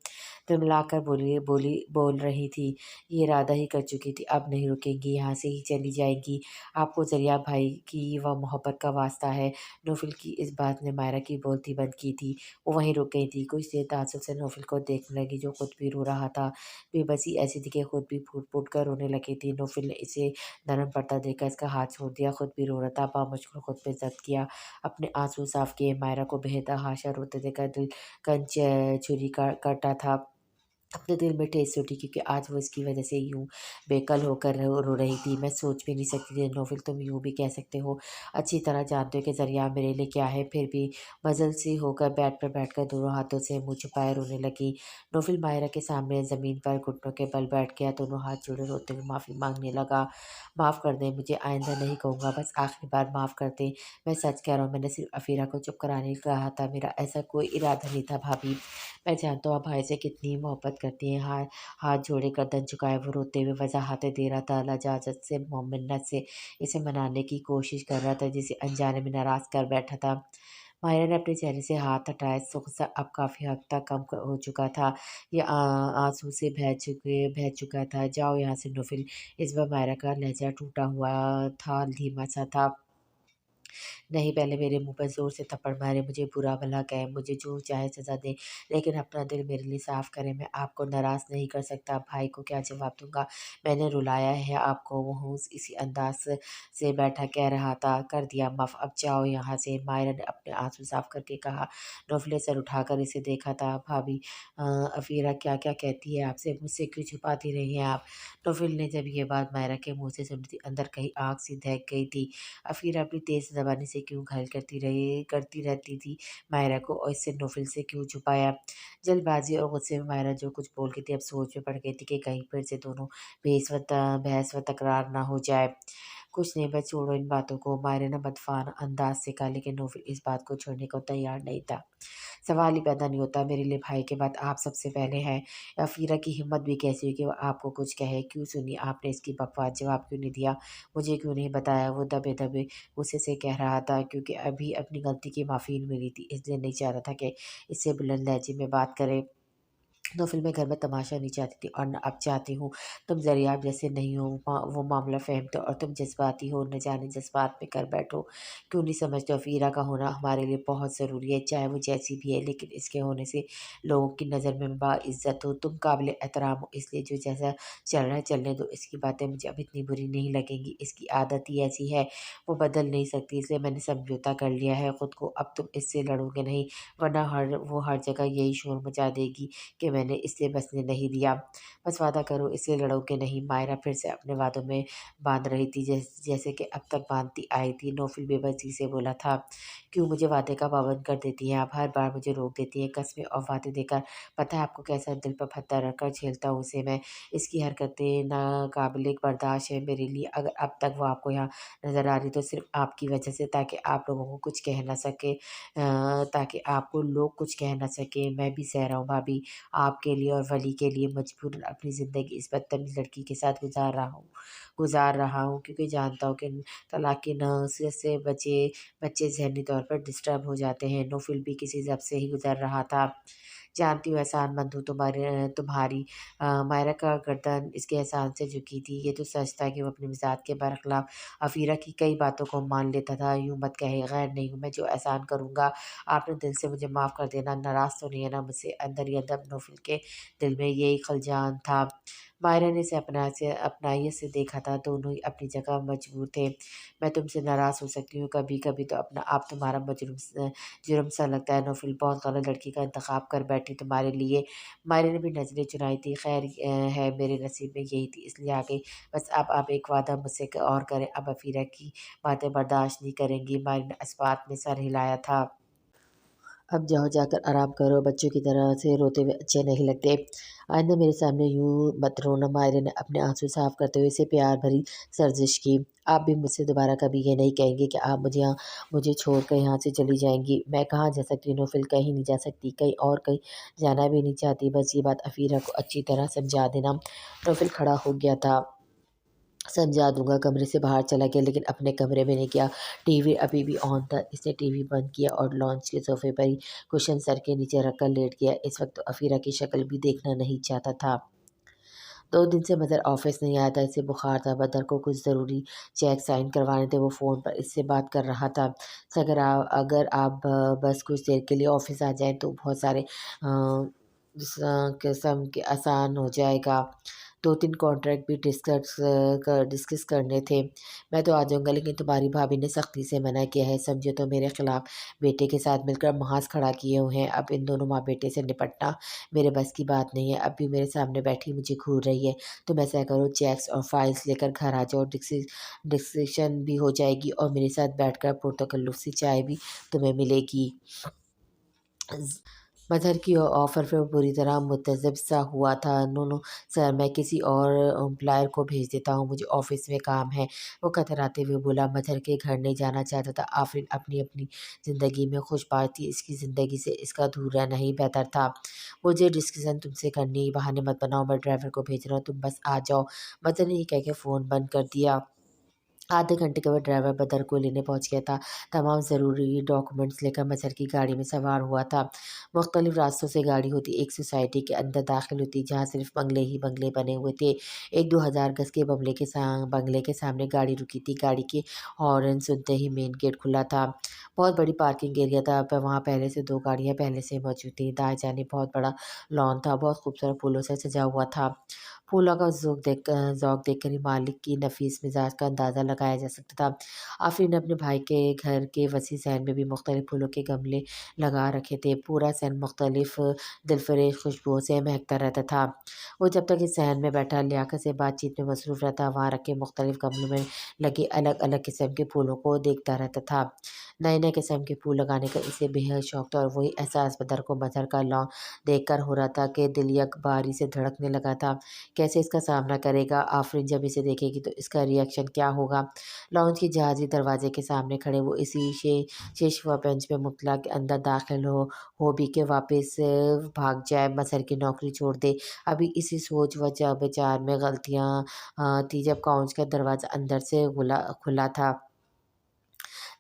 तिलमिलाकर बोल रही थी। ये इरादा ही कर चुकी थी, अब नहीं रुकेंगी, यहाँ से ही चली जाएँगी। आपको ज़रिया भाई की व मोहब्बत का वास्ता है। नौफ़िल की इस बात ने मायरा की बोलती बंद की थी। वो वहीं रुक गई थी। कुछ देर ताज्जुब से नौफ़िल को देखने लगी, जो खुद भी रो रहा था। बेबसी ऐसी थी कि खुद भी फूट-फूट कर रोने लगी थी। नौफ़िल ने इसे नरम पड़ता देखकर इसका हाथ छोड़ दिया। खुद भी रो रहा था। बामुश्किल खुद पे ज़ब्त किया। अपने आँसू साफ़ किए। मायरा को बेतहाशा रोते देखकर दिल छुरी का कटा था। अपने दिल में ठेस उठी, क्योंकि आज वो इसकी वजह से यूँ बेकल होकर रो रही थी। मैं सोच भी नहीं सकती थी नौफ़िल, तुम यूँ भी कह सकते हो। अच्छी तरह जानते हो कि ज़रिया मेरे लिए क्या है। फिर भी मज़ल सी होकर बेड पर बैठकर दोनों हाथों से मुँह छुपाए रोने लगी। नौफ़िल मायरा के सामने ज़मीन पर घुटनों के बल बैठ गया, दोनों हाथ जोड़े रोते हुए माफ़ी माँगने लगा। "माफ़ कर दें मुझे, आइंदा नहीं कहूँगा, बस आखिरी बार माफ़ कर दें। मैं सच कह रहा हूँ, मैंने सिर्फ़ अफ़ीरा को चुप कराने को कहा था, मेरा ऐसा कोई इरादा नहीं था भाभी। मैं जानता हूँ आप भाई से कितनी मोहब्बत करती हैं।" हाथ जोड़े गर्दन झुकाए वो रोते हुए वज़ाहतें दे रहा था, लजाजत से, मिन्नत से इसे मनाने की कोशिश कर रहा था, जिसे अनजाने में नाराज़ कर बैठा था। माहिरा ने अपने चेहरे से हाथ हटाए, गुस्सा अब काफ़ी हद तक कम हो चुका था। ये आँसू से बह चुका था। "जाओ यहाँ से नूफिल।" इस बार माहिरा का लहज़ा टूटा हुआ था, धीमा-सा था। नहीं, पहले मेरे मुँह पर ज़ोर से थप्पड़ मारे, मुझे बुरा-भला कहे, मुझे जो चाहे सज़ा दें, लेकिन अपना दिल मेरे लिए साफ़ करें। मैं आपको नाराज़ नहीं कर सकता, भाई को क्या जवाब दूँगा? मैंने रुलाया है आपको, वो इसी अंदाज़ से बैठा कह रहा था, कर दिया माफ़, अब जाओ यहाँ से। मायरा ने अपने आँसू साफ़ करके कहा। नौफ़िल ने सर उठाकर इसे देखा था। भाभी अफ़ीरा क्या-क्या कहती है आपसे, मुझसे क्यों छुपाती रही हैं आप? नौफ़िल ने जब ये बात मायरा के मुँह से सुनी थी, अंदर कहीं आग सी दहक गई थी। अफ़ीरा अपनी तेज़ ज़बानी से क्यों घायल करती रहती थी मायरा को, और इससे नौफ़िल से क्यों छुपाया? जल्दबाज़ी और गुस्से में मायरा जो कुछ बोल गई थी, अब सोच में पड़ गई थी कि कहीं फिर से दोनों बहस व तकरार ना हो जाए। कुछ नहीं, बस छोड़ो इन बातों को, मायरा ने मदफ़ान अंदाज़ से कहा, लेकिन नौफ़िल इस बात को छोड़ने को तैयार नहीं था। सवाल ही पैदा नहीं होता, मेरे लिए भाई के बाद आप सबसे पहले हैं। अफ़ीरा की हिम्मत भी कैसी हुई कि वो आपको कुछ कहे? क्यों सुनी आपने इसकी बकवास? जवाब क्यों नहीं दिया? मुझे क्यों नहीं बताया? वो दबे-दबे गुस्से से कह रहा था, क्योंकि अभी अपनी गलती की माफ़ी नहीं मिली थी, इसलिए नहीं चाहता था कि इससे बुलंद लहजे में बात करे। तो फिर मैं घर में तमाशा नहीं चाहती थी, और ना अब चाहती हूँ। तुम ज़रिया जैसे नहीं हो, वो मामला फ़हमते हो, और तुम जज़्बाती हो, न जाने जज़्बात में कर बैठो। क्यों नहीं समझते हो फ़ीरा का होना हमारे लिए बहुत ज़रूरी है, चाहे वो जैसी भी है, लेकिन इसके होने से लोगों की नज़र में बाइज़्ज़त हो, तुम काबिल एहतराम हो, इसलिए जो जैसा चल रहा है चलने दो। इसकी बातें मुझे अब इतनी बुरी नहीं लगेंगी, इसकी आदत ही ऐसी है, वो बदल नहीं सकती, इसलिए मैंने समझौता कर लिया है खुद को। अब तुम इससे लड़ोगे नहीं, वरना हर जगह यही शोर मचा देगी कि मैंने इसे बसने नहीं दिया। बस वादा करो, इससे लड़ोगे नहीं। मायरा फिर से अपने वादों में बाँध रही थी, जैसे कि अब तक बाँधती आई थी। नौफ़िल बेबसी से बोला था, "क्यों मुझे वादे का पाबंद कर देती हैं आप? हर बार मुझे रोक देती हैं, कस्में और वादे देकर। पता है आपको कैसा दिल पर पत्थर रखकर झेलता हूँ उसे मैं। इसकी हरकतें नाक़ाबिले बर्दाश्त है मेरे लिए। अगर अब तक वो आपको यहाँ नज़र आ रही तो सिर्फ़ आपकी वजह से, ताकि आप लोगों को कुछ कह ना सके, ताकि आपको लोग कुछ कह ना सकें। मैं भी सह रहा हूँ भाभी, आपके लिए और वली के लिए मजबूरन अपनी ज़िंदगी इस बदतमीज़ लड़की के साथ गुज़ार रहा हूँ, क्योंकि जानता हूँ कि तलाक की नसीहत से बच्चे ज़हनी तौर पर डिस्टर्ब हो जाते हैं। नौफ़िल भी किसी ज़ब्त से ही गुज़र रहा था। जानती हूँ एहसान मंद हूँ तुम्हारी। मायरा का गर्दन इसके एहसान से झुकी थी। ये तो सच था कि वो अपने मिजाज के बरखिलाफ अफीरा की कई बातों को मान लेता था। यूँ मत कहे, गैर नहीं हूँ मैं जो एहसान करूँगा। आपने दिल से मुझे माफ़ कर देना, नाराज़ तो नहीं है ना मुझसे? अंदर ही अंदर नौफिल के दिल में यही खलजान था। मायरा ने इसे अपनाइयत से देखा था। दोनों ही अपनी जगह मजबूर थे। मैं तुमसे नाराज़ हो सकती हूँ कभी कभी, तो अपना आप तुम्हारा जुर्म सा लगता है। नौफिल बहुत गलत लड़की का इंतखाब कर बैठी तुम्हारे लिए। मायरे ने भी नज़रें चुराई थी। खैर है मेरे नसीब में यही थी, इसलिए आ गई। बस अब आप एक वादा मुझसे और करें। अब अफीरा की बातें बर्दाश्त नहीं करेंगी। मायरे ने इस्बात में सर हिलाया था। अब जाओ, जाकर आराम करो। बच्चों की तरह से रोते हुए अच्छे नहीं लगते। आइंदा मेरे सामने यूं मत रोना। मायरे ने अपने आंसू साफ करते हुए इसे प्यार भरी सर्जिश की। आप भी मुझसे दोबारा कभी ये नहीं कहेंगे कि आप मुझे छोड़कर यहाँ से चली जाएंगी। मैं कहाँ जा सकती हूँ नौफिल? कहीं नहीं जा सकती, कहीं और कहीं जाना भी नहीं चाहती। बस ये बात अफीरा को अच्छी तरह समझा देना। नौफिल खड़ा हो गया था। समझा दूंगा। कमरे से बाहर चला गया, लेकिन अपने कमरे में नहीं गया। टीवी अभी भी ऑन था। इसने टीवी बंद किया और लॉन्च के सोफे पर ही कुशन सर के नीचे रखकर लेट गया। इस वक्त तो अफीरा की शक्ल भी देखना नहीं चाहता था। 2 दिन से मदर ऑफिस नहीं आया था। इसे बुखार था। मदर को कुछ ज़रूरी चेक साइन करवाने थे। वो फ़ोन पर इससे बात कर रहा था। अगर आप बस कुछ देर के लिए ऑफिस आ जाएं तो बहुत सारे किस्म के आसान हो जाएगा। 2-3 कॉन्ट्रैक्ट भी डिस्कस करने थे। मैं तो आ जाऊँगा, लेकिन तुम्हारी भाभी ने सख्ती से मना किया है। समझे तो मेरे खिलाफ बेटे के साथ मिलकर महाज खड़ा किए हुए हैं। अब इन दोनों माँ बेटे से निपटना मेरे बस की बात नहीं है। अब भी मेरे सामने बैठी मुझे घूर रही है। तुम ऐसा करो, चेक्स और फाइल्स लेकर घर आ जाओ। डिस्कशन भी हो जाएगी और मेरे साथ बैठकर पुरतकल्लुफ़ सी चाय भी तुम्हें मिलेगी। मदर की ऑफ़र पे वो बुरी तरह मुतज़्ज़िब सा हुआ था। नो नो सर, मैं किसी और एम्प्लॉयर को भेज देता हूँ, मुझे ऑफ़िस में काम है। वो कतराते हुए बोला। मदर के घर नहीं जाना चाहता था। आफरीन अपनी अपनी ज़िंदगी में खुशबाश थी। इसकी ज़िंदगी से इसका दूर रहना ही बेहतर था। मुझे डिस्कशन तुमसे करनी, बहाने मत बनाओ। मैं ड्राइवर को भेज रहा हूँ, तुम बस आ जाओ। मदर ने ये कह के फ़ोन बंद कर दिया। आधे घंटे के बाद ड्राइवर मदर को लेने पहुंच गया था। तमाम ज़रूरी डॉक्यूमेंट्स लेकर मदर की गाड़ी में सवार हुआ था। मुख्तलिफ रास्तों से गाड़ी होती एक सोसाइटी के अंदर दाखिल होती, जहाँ सिर्फ बंगले ही बंगले बने हुए थे। एक 2000 गज के बंगले के सामने गाड़ी रुकी थी। गाड़ी के हॉर्न सुनते ही मेन गेट खुला था। बहुत बड़ी पार्किंग एरिया था। पर वहाँ पहले से 2 गाड़ियाँ पहले से मौजूद थी। दाएं जाने बहुत बड़ा लॉन था, बहुत खूबसूरत फूलों से सजा हुआ था। फूलों का ज़ौक देखकर ही मालिक की नफीस मिजाज का अंदाज़ा लगाया जा सकता था। आफरीन ने अपने भाई के घर के वसी सहन में भी मुख्तलिफ फूलों के गमले लगा रखे थे। पूरा सहन मुख्तलिफ दिलफरेज खुशबुओं से महकता रहता था। वो जब तक इस सहन में बैठा लियाकत से बातचीत में मसरूफ़ रहता, वहाँ रखे मुख्तलिफ गमलों में लगे अलग अलग किस्म के फूलों को देखता रहता था। नए नए किस्म के फूल लगाने का इसे बेहद शौक था, और वही एहसास मदर को मदर का लॉन देख कर हो रहा था कि दिल यकबारी से धड़कने लगा था। कैसे इसका सामना करेगा? आफरीन जब इसे देखेगी तो इसका रिएक्शन क्या होगा? लॉन्च के जहाज़ी दरवाजे के सामने खड़े वो इसी शेषवा बेंच में मुतला के अंदर दाखिल हो भी के वापस भाग जाए, मसर की नौकरी छोड़ दे। अभी इसी सोच व विचार में गलतियाँ थी जब काउंच का दरवाज़ा अंदर से खुला था।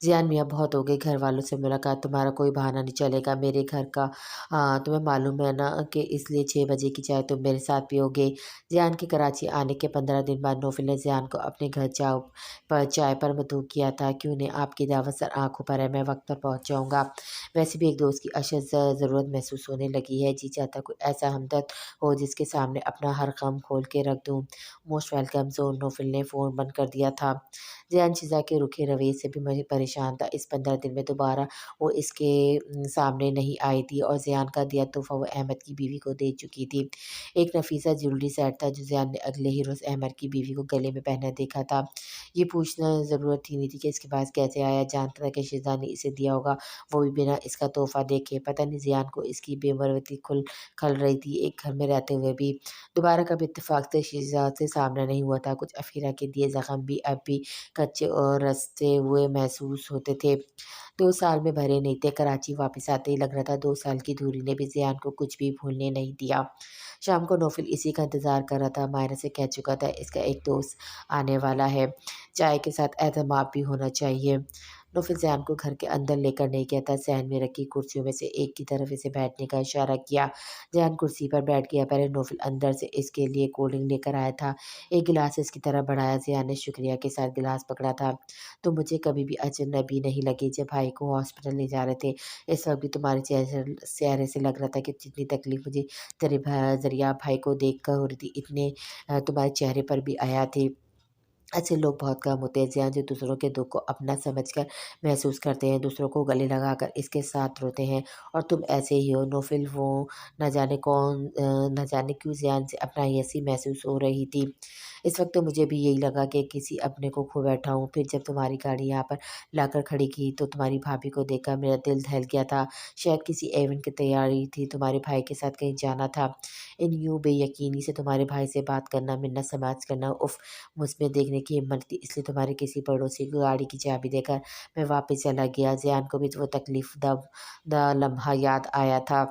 जियान मियाँ, बहुत हो गई घर वालों से मुलाकात, तुम्हारा कोई बहाना नहीं चलेगा। मेरे घर का तुम्हें मालूम है ना कि इसलिए 6 बजे की चाय तुम मेरे साथ पियोगे। जियान के कराची आने के 15 दिन बाद नौफिल ने जियान को अपने घर चाय पर मदऊ किया था। क्यों नहीं, आपकी दावत सर आँखों पर है, मैं वक्त पर पहुँच जाऊँगा। वैसे भी एक दोस्त की अशद ज़रूरत महसूस होने लगी है। जी चाहता कोई ऐसा हमदर्द हो जिसके सामने अपना हर गम खोल के रख दूँ। Most welcome zone. नौफिल ने फ़ोन बंद कर दिया था। ज़ियान शिज़ा के रुखे रवैये से भी मैं परेशान था। इस 15 दिन में दोबारा वो इसके सामने नहीं आई थी, और ज़ियान का दिया तोहफ़ा वो अहमद की बीवी को दे चुकी थी। एक नफीसा ज्वेलरी सेट था जो ज़ियान ने अगले ही रोज़ अहमद की बीवी को गले में पहना देखा था। ये पूछना ज़रूरत ही नहीं थी कि इसके पास कैसे आया। जानता था कि शिज़ा ने इसे दिया होगा, वो भी बिना इसका तोहफ़ा देखे। पता नहीं ज़ियान को इसकी बेमरवती खल रही थी, एक घर में रहते हुए भी। दोबारा कभी इत्तेफाक से शिज़ा से सामना नहीं हुआ था। कुछ अफीरा के दिए ज़ख्म भी अब भी कच्चे और रस्ते हुए महसूस होते थे। 2 साल में भरे नहीं थे। कराची वापस आते ही लग रहा था 2 साल की दूरी ने भी ज़ियान को कुछ भी भूलने नहीं दिया। शाम को नौफिल इसी का इंतज़ार कर रहा था। मायरा से कह चुका था इसका एक दोस्त आने वाला है, चाय के साथ एहतमाम भी होना चाहिए। नौफिल ज़ैन को घर के अंदर लेकर नहीं गया था। सहन में रखी कुर्सियों में से एक की तरफ इसे बैठने का इशारा किया। ज़ैन कुर्सी पर बैठ गया। पहले नौफिल अंदर से इसके लिए कोल्ड ड्रिंक लेकर आया था। एक गिलास इसकी तरफ बढ़ाया। ज़ैन ने शुक्रिया के साथ गिलास पकड़ा था। तुम मुझे कभी भी अजनबी नहीं लगी। जब भाई को हॉस्पिटल ले जा रहे थे, इस वक्त भी तुम्हारे चेहरे से लग रहा था कि जितनी तकलीफ मुझे तेरे ज़रिया भाई को देख कर हो रही थी, इतने तुम्हारे चेहरे पर भी आया थे। ऐसे लोग बहुत कम होते हैं जहाँ जो दूसरों के दुख को अपना समझकर महसूस करते हैं, दूसरों को गले लगाकर इसके साथ रोते हैं। और तुम ऐसे ही हो नोफिल। वो न जाने न जाने क्यों ज़ियान से अपना ही ऐसी महसूस हो रही थी। इस वक्त तो मुझे भी यही लगा कि किसी अपने को खो बैठा हूँ। फिर जब तुम्हारी गाड़ी यहाँ पर लाकर खड़ी की तो तुम्हारी भाभी को देखकर मेरा दिल दहल गया था। शायद किसी इवेंट की तैयारी थी, तुम्हारे भाई के साथ कहीं जाना था। इन यूँ बेयकीनी से तुम्हारे भाई से बात करना, मिन्नत समाज करना, उफ़! मुझमें देखने की हिम्मत थी, इसलिए तुम्हारे किसी पड़ोसी को गाड़ी की चाबी देकर मैं वापस चला गया। ज़ियान को भी वो तकलीफ़ दा लम्हा याद आया था।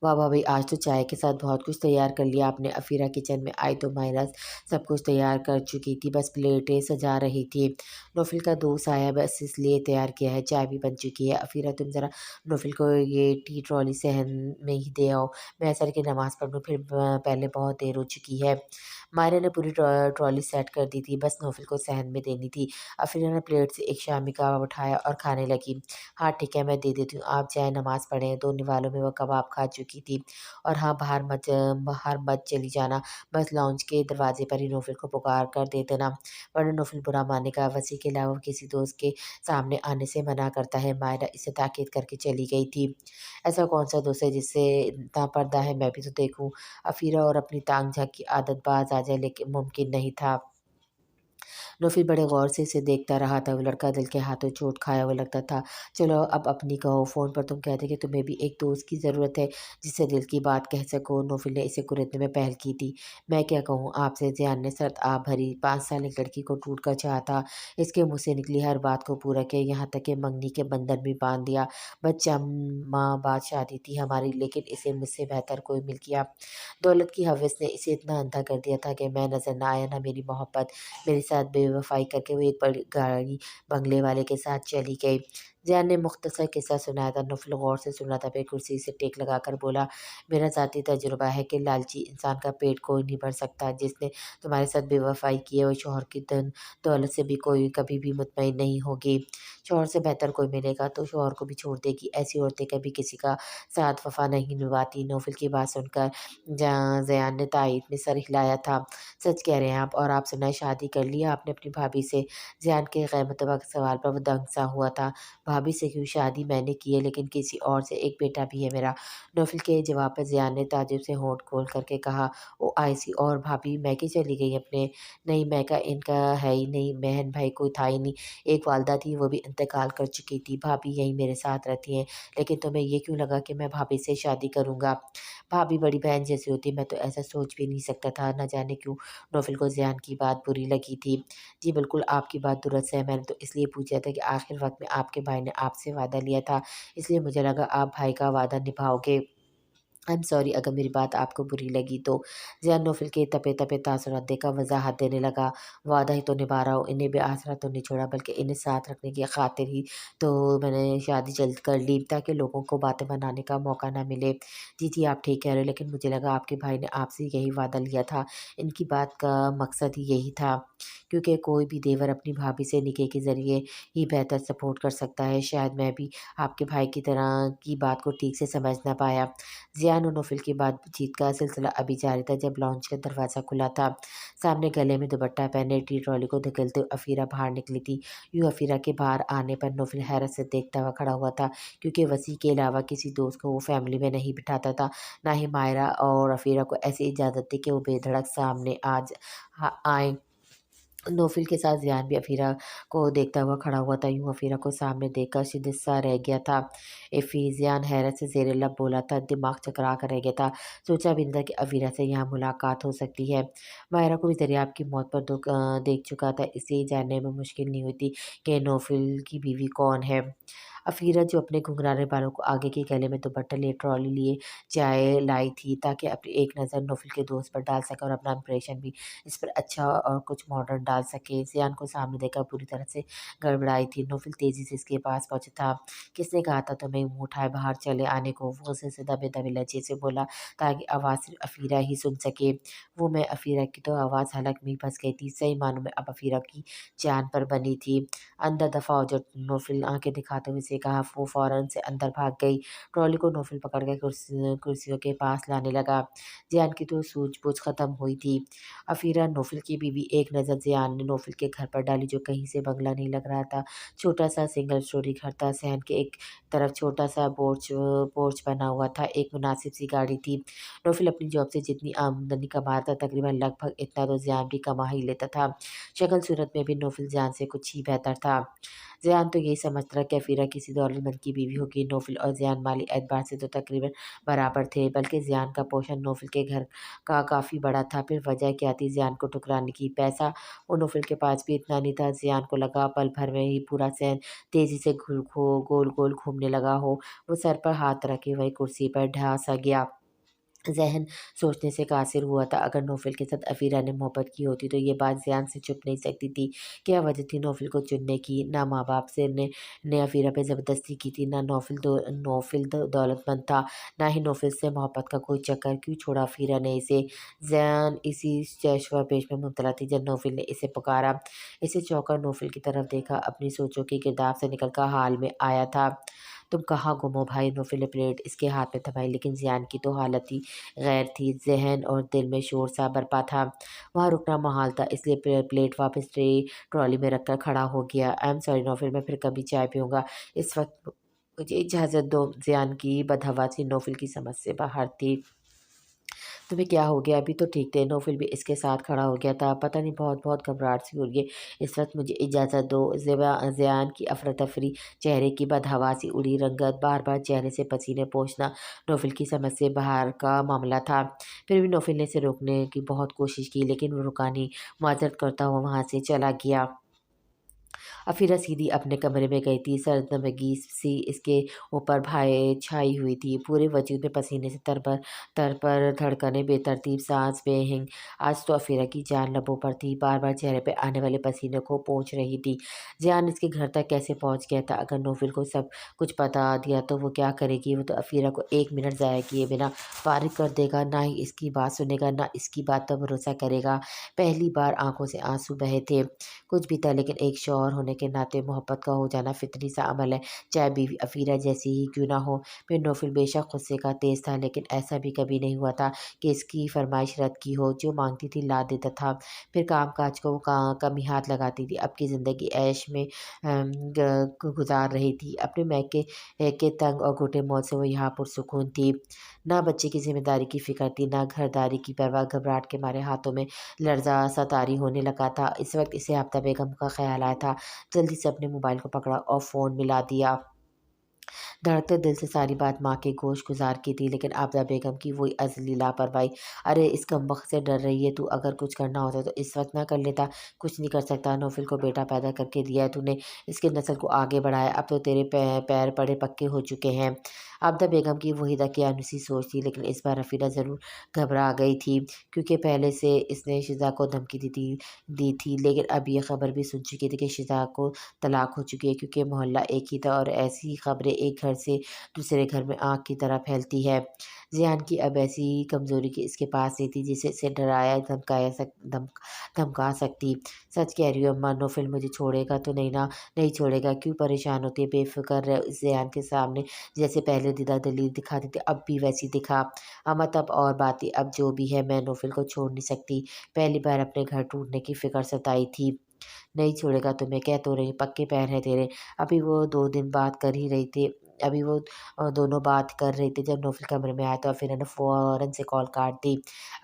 वाह भाभी, आज तो चाय के साथ बहुत कुछ तैयार कर लिया आपने। अफीरा किचन में आई तो मायरा सब कुछ तैयार कर चुकी थी, बस प्लेटें सजा रही थी। नौफिल का दोस्त आया, बस इसलिए तैयार किया है। चाय भी बन चुकी है। अफीरा तुम ज़रा नौफिल को ये टी ट्रॉली सहन में ही दे आओ। मैं असर की नमाज़ पढ़ लूँ, फिर पहले बहुत देर हो चुकी है। मायरा ने पूरी ट्रॉली सेट कर दी थी, बस नौफिल को सहन में देनी थी। अफीरा ने प्लेट से एक शामी कबाब उठाया और खाने लगी। हाँ ठीक है, मैं दे देती हूँ, आप जाएँ नमाज़ पढ़ें। दो निवालों में वो कबाब खा चुकी थी। और हाँ, बाहर मत चली जाना, बस लॉन्च के दरवाजे पर ही नौफिल को पुकार कर दे देना, वरना नौफिल बुरा मानेगा। वसी के अलावा किसी दोस्त के सामने आने से मना करता है। मायरा इसे ताकीद करके चली गई थी। ऐसा कौन-सा दोस्त है जिससे इतना पर्दा है, मैं भी तो देखूँ। अफीरा और अपनी ताक झाँक की आदत बाज़ आ जाए, लेकिन मुमकिन नहीं था। नौफिर बड़े गौर से इसे देखता रहा था। वो लड़का दिल के हाथों चोट खाया हुआ लगता था। चलो अब अपनी कहो, फ़ोन पर तुम कहते कि तुम्हें भी एक दोस्त की ज़रूरत है जिससे दिल की बात कह सको। नौफिल ने इसे कुरेदने में पहल की थी। मैं क्या कहूँ आपसे, ज़ियान ने सर्द आह भरी 5 साल एक लड़की को टूट कर चाहा था। इसके मुँह से निकली हर बात को पूरा किया, यहाँ तक कि मंगनी के बंधन भी बाँध दिया। बच्चा, माँ, बात शादी थी हमारी, लेकिन इसे मुझसे बेहतर कोई मिल गया। दौलत की हवस ने इसे इतना अंधा कर दिया था कि मैं नज़र ना आया, ना मेरी मोहब्बत। मेरे साथ बेवफ़ाई करके वो एक बड़ी गाड़ी बंगले वाले के साथ चली गई। ज़ैन ने मुख्तसर किस्सा सुनाया था। नौफिल गौर से सुन रहा था, फिर कुर्सी से टेक लगाकर बोला, मेरा ज़ाती तजुर्बा है कि लालची इंसान का पेट कोई नहीं भर सकता। जिसने तुम्हारे साथ बेवफ़ाई की है, वो शौहर की धन दौलत से भी कोई कभी भी मुतमईन नहीं होगी। शौहर से बेहतर कोई मिलेगा तो शौहर को भी छोड़ देगी। ऐसी औरतें कभी किसी का साथ वफ़ा नहीं निभाती। नौफिल की बात सुनकर ज़यान ने तायद में सर हिलाया था। सच कह रहे हैं आप, और आप सुनाएँ, शादी कर लिया आपने अपनी भाभी से? ज़ियान के गैर-मुतवक्किल सवाल पर वो दंग-सा हुआ था। भाभी से क्यों, शादी मैंने की है, लेकिन किसी और से, एक बेटा भी है मेरा। नौफिल के जवाब पर ज़ियान ने ताज्जुब से होंठ खोल करके कहा, ओह! आइसी और भाभी मैके चली गई अपने? नहीं, मैका इनका है ही नहीं, बहन भाई कोई था ही नहीं। एक वालदा थी, वो भी इंतकाल कर चुकी थी। भाभी यहीं मेरे साथ रहती हैं। लेकिन तुम्हें ये क्यों लगा कि मैं भाभी से शादी करूँगा? भाभी बड़ी बहन जैसी होती है, मैं तो ऐसा सोच भी नहीं सकता था। न जाने क्यों नौफिल को ज़ियान की बात बुरी लगी थी। जी बिल्कुल, आपकी बात दुरुस्त है। मैंने तो इसलिए पूछा था कि आखिर वक़्त में आपके भाई ने आपसे वादा लिया था, इसलिए मुझे लगा आप भाई का वादा निभाओगे। आई एम सॉरी अगर मेरी बात आपको बुरी लगी तो। ज़ियान नौफिल के तपे-तपे तासुरात देखकर वज़ाहत देने लगा। वादा ही तो निभा रहा हूँ, इन्हें बेआसरा तो नहीं छोड़ा, बल्कि इन्हें साथ रखने की खातिर ही तो मैंने शादी जल्द कर ली, ताकि लोगों को बातें बनाने का मौका ना मिले। जी, जी, आप ठीक कह रहे हो, लेकिन मुझे लगा आपके भाई ने आपसे यही वादा लिया था। इनकी बात का मकसद ही यही था, क्योंकि कोई भी देवर अपनी भाभी से निकाह के ज़रिए ही बेहतर सपोर्ट कर सकता है। शायद मैं भी आपके भाई की तरह की बात को ठीक से समझ ना पाया। ज़ियान और नौफिल की बातचीत का सिलसिला अभी जारी था जब लॉन्च का दरवाज़ा खुला था। सामने गले में दुपट्टा पहने टी ट्रॉली को धकेलते हुए अफीरा बाहर निकली थी। यूँ अफीरा के बाहर आने पर नौफिल हैरत से देखता हुआ खड़ा हुआ था, क्योंकि वसी के अलावा किसी दोस्त को वो फैमिली में नहीं बिठाता था। ना ही मायरा और अफीरा को ऐसी इजाज़त थी कि वो बेधड़क सामने आएँ। नौफिल के साथ ज़ियान भी अफीरा को देखता हुआ खड़ा हुआ था। यूँ अफीरा को सामने देखकर शिदिल-सा रह गया था। ज़ियान हैरत से ज़ेरे लब बोला था, दिमाग चकरा कर रह गया था। सोचा भी नहीं था कि अफीरा से यहाँ मुलाकात हो सकती है। मायरा को भी दरियाब की मौत पर देख चुका था, इसलिए जानने में मुश्किल नहीं हुई थी कि नौफिल की बीवी कौन है। अफीरा जो अपने घुंघराले बालों को आगे के गले में दुपट्टा लिए ट्रॉली लिए चाय लाई थी ताकि अपनी एक नज़र नौफिल के दोस्त पर डाल सके और अपना इंप्रेशन भी इस पर अच्छा और कुछ मॉडर्न डाल सके। ज़ियान को सामने देखकर पूरी तरह से गड़बड़ाई थी। नौफिल तेज़ी से इसके पास पहुँचा था। किसने कहा था तुम्हें मुँह उठाए बाहर चले आने को? वो उसे दबे-दबे लहजे से बोला ताकि आवाज़ सिर्फ़ अफीरा ही सुन सके। वो मैं अफीरा की तो आवाज़ हलक में ही फँस गई थी। सही मानों में अब अफीरा की जान पर बनी थी। अंदर दफ़ा हो जो नौफिल आँखें दिखाते हुए उसे कहा। वो फ़ौरन से अंदर भाग गई। ट्रॉली को नौफिल पकड़ कर कुर्सियों के पास लाने लगा। ज़ियान की तो सूझबूझ ख़त्म हुई थी। अफीरा नौफिल की बीवी। एक नज़र ज़ियान ने नौफिल के घर पर डाली जो कहीं से बंगला नहीं लग रहा था। छोटा सा सिंगल स्टोरी घर था। सहन के एक तरफ छोटा सा पोर्च बना हुआ था। एक मुनासिब सी गाड़ी थी। नौफिल अपनी जॉब से जितनी आमदनी कमाता तकरीबन लगभग इतना तो ज़ियान भी कमा ही लेता था। शक्ल सूरत में भी नौफिल ज़ियान से कुछ ही बेहतर था। ज़ियान तो यही समझता था कि अफीरा किसी दौलतमंद की बीवी होगी। नौफिल और ज़ियान माली एतबार से तो तकरीबन बराबर थे, बल्कि ज़ियान का पोर्शन नौफिल के घर का काफ़ी बड़ा था। फिर वजह क्या थी ज़ियान को ठुकराने की? पैसा वो नौफिल के पास भी इतना नहीं था। ज़ियान को लगा पल भर में ही पूरा सहन तेज़ी से गोल-गोल घूमने लगा हो। वो सर पर हाथ रखे वही कुर्सी पर ढह सा गया। ज़हन सोचने से कासिर हुआ था। अगर नौफिल के साथ अफीरा ने मोहब्बत की होती तो ये बात ज़ियान से छुप नहीं सकती थी। क्या वजह थी नौफिल को चुनने की? ना माँ-बाप से ने अफीरा पे ज़बरदस्ती की थी, ना नौफिल दौलतमंद था, ना ही नौफिल से मोहब्बत का कोई चक्कर। क्यों छोड़ा अफीरा ने इसे? ज़ियान इसी चश्वा-पेश में मुब्तला थी जब नौफिल ने इसे पुकारा। इसे चौंका नौफिल की तरफ देखा। अपनी सोचों के गिरदाव से निकलकर हाल में आया था। तुम कहाँ गुम हो भाई? नौफिल ने प्लेट इसके हाथ में थमाई, लेकिन ज़ियान की तो हालत ही गैर थी। ज़हन और दिल में शोर सा बरपा था। वहाँ रुकना मुहाल था, इसलिए प्लेट वापस ट्रॉली में रखकर खड़ा हो गया। आई एम सॉरी नौफिल, मैं फिर कभी चाय पीऊँगा। इस वक़्त मुझे इजाज़त दो। ज़ियान की बदहवासी नौफिल की समझ से बाहर थी। तुम्हें क्या हो गया? अभी तो ठीक थे। नौफिल भी इसके साथ खड़ा हो गया था। पता नहीं बहुत-बहुत घबराहट सी हो रही है। इस वक़्त मुझे इजाज़त दो। ज़ियान की अफ़रा-तफ़री, चेहरे की बदहवासी उड़ी रंगत, बार-बार चेहरे से पसीने पोंछना नौफिल की समझ से बाहर का मामला था। फिर भी नौफिल ने इसे रोकने की बहुत कोशिश की, लेकिन वो रुका नहीं। माज़रत करता हुआ वहाँ से चला गया। अफ़ीरा सीधी अपने कमरे में गई थी। सर्दमगी सी इसके ऊपर छाई हुई थी। पूरे वजूद में पसीने से तर-पर धड़कनें, बेतरतीब साँस, बेहिंग। आज तो अफ़ीरा की जान लबों पर थी, बार-बार चेहरे पे आने वाले पसीने को पोंछ रही थी। ज़ियान इसके घर तक कैसे पहुँच गया था? अगर नौफिल को सब कुछ बता दिया तो वो क्या करेगी? वो तो अफ़ीरा को 1 मिनट ज़ाया किए बिना फ़ारिग कर देगा। ना ही इसकी बात सुनेगा, ना इसकी बात पर भरोसा करेगा। पहली बार आँखों से आँसू बहे थे। कुछ भी था, लेकिन एक शौहर होने के नाते मोहब्बत का हो जाना फितरी सा अमल है, चाहे बीवी अफीरा जैसी ही क्यों ना हो। फिर नौफिल बेशक गुस्से का तेज था, लेकिन ऐसा भी कभी नहीं हुआ था कि इसकी फरमाइश रद्द की हो। जो मांगती थी ला देता था। फिर काम काज को कम ही हाथ लगाती थी। अब की ज़िंदगी ऐश में गुजार रही थी। अपने मैके के तंग और घुटे मौत से वो यहाँ पुरसुकून थी। ना बच्चे की जिम्मेदारी की फिक्र थी, ना घरदारी की परवाह। घबराहट के मारे हाथों में लर्ज़ा सा तारी होने लगा था। इस वक्त इसे आफ़ता बेगम का ख़्याल आया था। जल्दी से अपने मोबाइल को पकड़ा और फ़ोन मिला दिया। धड़कते दिल से सारी बात माँ के गोश गुज़ार की थी, लेकिन आफ़ता बेगम की वही अज़ली लापरवाही। अरे इस कमबख्त से डर रही है तू? अगर कुछ करना होता तो इस वक्त ना कर लेता? कुछ नहीं कर सकता। नौफिल को बेटा पैदा करके दिया है तूने, इसकी नस्ल को आगे बढ़ाया। अब तो तेरे पैर बड़े पक्के हो चुके हैं। आफ़ता बेगम की वही दकियानुसी सोच थी, लेकिन इस बार रफ़ीदा ज़रूर घबरा गई थी, क्योंकि पहले से इसने शिज़ा को धमकी दी थी। लेकिन अब ये ख़बर भी सुन चुकी थी कि शिज़ा को तलाक हो चुकी है, क्योंकि मोहल्ला एक ही था और ऐसी खबरें एक घर से दूसरे घर में आग की तरह फैलती है। ज़ियान की अब ऐसी कमज़ोरी कि इसके पास नहीं थी जिसे इसे डराया धमका सकती। सच कह रही हो अम्मा, नौफिल मुझे छोड़ेगा तो नहीं ना? नहीं छोड़ेगा। क्यों परेशान होती है? बेफ़िक्र रह। ज़ियान के सामने जैसे पहले दीदा दलील दिखाती थी, अब भी वैसी दिखा। अम्मा तब और बात थी, अब जो भी है मैं नौफिल को छोड़ नहीं सकती। पहली बार अपने घर टूटने की फ़िक्र सताई थी। नहीं छोड़ेगा तुम्हें, कह तो रही, पक्के पैर हैं तेरे। अभी वो 2 दिन बात कर ही रही थी, ابھی وہ दोनों बात कर रहे थे जब नौफिल कमरे में आया तो अफीरा ने फ़ौरन से कॉल काट दी।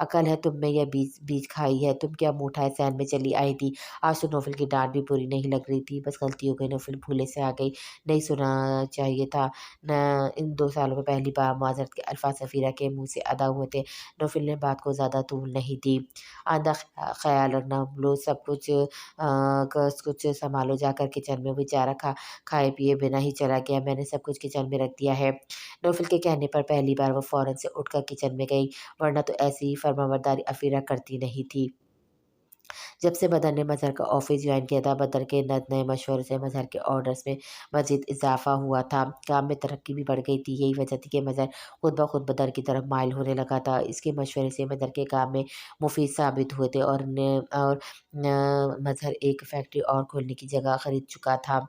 अकल है तुम में या बीज बीज खाई है? तुम क्या मुँह उठाए सैन में चली आई थी? आज तो नौफिल की डाँट भी बुरी नहीं लग रही थी। बस गलती हो गई, नौफिल भूले से आ गई। नहीं सुना चाहिए था। न इन 2 सालों में पहली बार माज़रत के अल्फ़ाज़ सफ़ीरा के मुँह से अदा हुए थे। नौफिल ने बात को ज़्यादा तूल नहीं दी। आइंदा ख़याल रखना, लो सब कुछ कुछ सँभालो। जाकर किचन में बेचारा खाए पिए बिना ही चला गया। मैंने सब कुछ किचन में रख दिया है। नौफिल के कहने पर पहली बार वो फ़ौरन से उठकर किचन में गई, वरना तो ऐसी फ़रमाबरदारी अफ़ीरा करती नहीं थी। जब से बदर ने मज़हर का ऑफ़िस ज्वाइन किया था, बदर के नए मशवरे से मज़हर के ऑर्डर्स में मज़ीद इज़ाफ़ा हुआ था। काम में तरक्की भी बढ़ गई थी। यही वजह थी कि मज़हर खुद ब खुद बदर की तरफ माइल होने लगा था। इसके मशवरे से मज़हर के काम में मुफ़ीद साबित हुए थे और मज़हर एक फैक्ट्री और खोलने की जगह खरीद चुका था।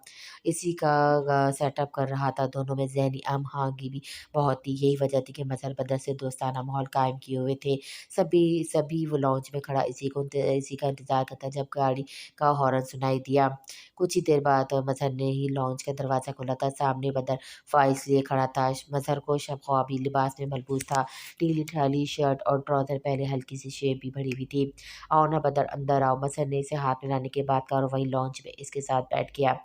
इसी का सेटअप कर रहा था। दोनों में ज़हनी हम-आहंगी भी बहुत थी। यही वजह थी कि मज़हर बदर से दोस्ताना माहौल कायम किए हुए थे। सभी सभी वो लॉन्च में खड़ा इसी का इंतज़ार करता जब गाड़ी का हॉर्न सुनाई दिया। कुछ ही देर बाद मज़हर ने ही लॉन्च का दरवाज़ा खोला था। सामने बदर फ़ाइल्स लिए खड़ा था। मज़हर को शबख्वाबी लिबास में मलबूस था। ढीली-ढाली शर्ट और ट्राउज़र पहले हल्की सी शेव भी बढ़ी हुई थी। आओ ना बदर अंदर आओ। मज़हर ने इसे हाथ मिलाने के बाद कार्रवाई लॉन्च में इसके साथ बैठ गया।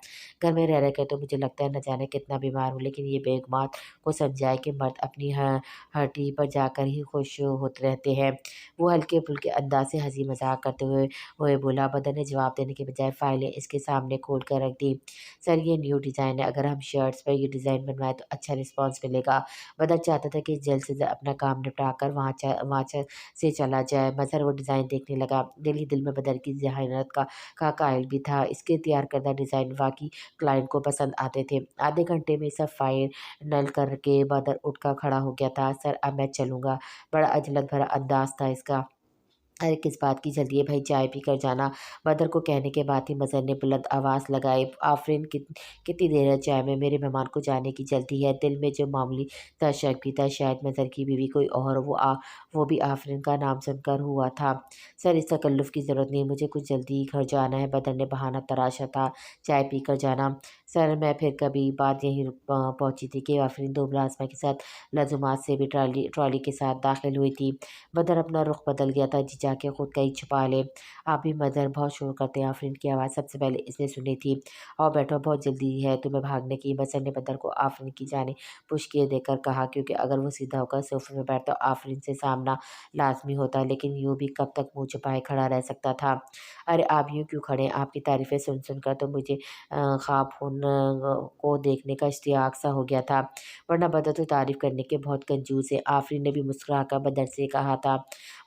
घर में रह कर तो मुझे लगता है न जाने कितना बीमार हूँ, लेकिन ये बेगमात को समझाए कि मर्द अपनी हड्डी पर जाकर ही खुश होते रहते हैं। वो हल्के-फुल्के अंदाज़ से हँसी मज़ाक करते हुए बोला। बदर ने जवाब देने के बजाय फ़ाइलें इसके सामने खोल कर रख दी। सर ये न्यू डिज़ाइन है, अगर हम शर्ट्स पर ये डिज़ाइन बनवाएँ तो अच्छा रिस्पॉन्स मिलेगा। बदर चाहता था कि जल्द से जल्द अपना काम निपटा कर वहाँ से चला जाए। मज़हर वो डिज़ाइन देखने लगा। दिल ही दिल में बदर की ज़हानत का कायल भी था। इसके तैयार करदा डिज़ाइन वाक़ई क्लाइंट को पसंद आते थे। आधे घंटे में सब फाइनल करके बदर उठकर खड़ा हो गया था। सर अब मैं चलूँगा। बड़ा अजलत भरा अंदाज़ था इसका। अरे किस बात की जल्दी है भाई, चाय पी कर जाना। बदर को कहने के बाद ही मज़हर ने बुलंद आवाज़ लगाई। आफ़रीन कितनी देर है चाय में? मेरे मेहमान को जाने की जल्दी है। दिल में जो मामूली सा शक भी था, शायद मज़हर की बीवी कोई और हो, वो भी आफ़रीन का नाम सुनकर हुआ था। सर इस तकल्लुफ़ की ज़रूरत नहीं, मुझे कुछ जल्दी घर जाना है। बदर ने बहाना तराशा था। चाय पी कर जाना। सर मैं फिर कभी बात यहीं पहुँची थी कि आफ़रीन दुबला आसमां के साथ लज़ुमात से भी ट्रॉली के साथ दाखिल हुई थी। बदर अपना रुख बदल गया था। जी जाके खुद का ही छुपा ले। आप भी मज़हर बहुत शोर करते हैं। आफ़रीन की आवाज़ सबसे पहले इसने सुनी थी। आओ बैठो, बहुत जल्दी है तुम्हें भागने की। मज़हर ने बदर को आफ़रीन की जानिब पुश किए देकर कहा, क्योंकि अगर वो सीधा होकर सोफ़े में बैठता तो आफ़रीन से सामना लाज़मी होता, लेकिन यूँ भी कब तक मुँह छुपाए खड़ा रह सकता था। अरे आप यूँ क्यों खड़े हैं? आपकी तारीफ़ें सुन कर तो मुझे ख्वाब को देखने का इश्तियाक सा हो गया था। वरना बदर तो तारीफ़ करने के बहुत कंजूस है। आफ़रीन ने भी मुस्कुराकर बदर से कहा था।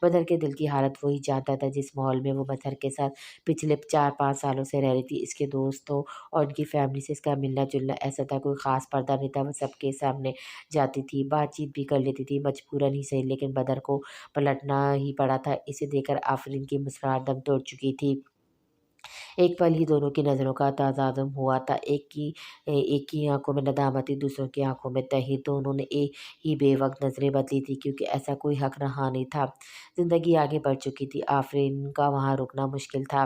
बदर के दिल की हालत वही जानता था जिस माहौल में वो मज़हर के साथ पिछले 4-5 सालों से रह रही थी। इसके दोस्तों और उनकी फैमिली से इसका मिलना-जुलना ऐसा था, कोई ख़ास पर्दा नहीं था। वो सबके सामने जाती थी, बातचीत भी कर लेती थी, मजबूरन ही सही, लेकिन बदर को पलटना ही पड़ा था। इसे देखकर आफ़रीन की मुस्कुराहट दम तोड़ चुकी थी। एक पल ही दोनों की नज़रों का तादादम हुआ था। एक की आँखों में नदामत थी, दूसरों की आँखों में तहक़ीर। दोनों ने एक ही बेवक़्त नज़रें बदली थी, क्योंकि ऐसा कोई हक़ रहा नहीं था। ज़िंदगी आगे बढ़ चुकी थी। आफ़रीन का वहाँ रुकना मुश्किल था।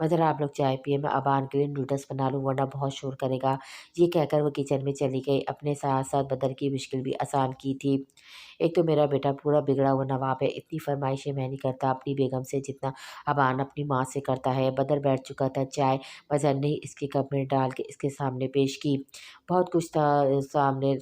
मगर आप लोग चाय पिए, मैं अबान के लिए नूडल्स बना लूँ, वरना बहुत शोर करेगा। ये कहकर वो किचन में चली गई। अपने साथ-साथ बदर की मुश्किल भी आसान की थी। एक तो मेरा बेटा पूरा बिगड़ा हुआ नवाब है। इतनी फ़रमाइशें मैं नहीं करता अपनी बेगम से जितना अबान अपनी माँ से करता है। बदर बैठ चुका था। चाय मज़हर ने इसके कप में डाल के इसके सामने पेश की। बहुत कुछ था सामने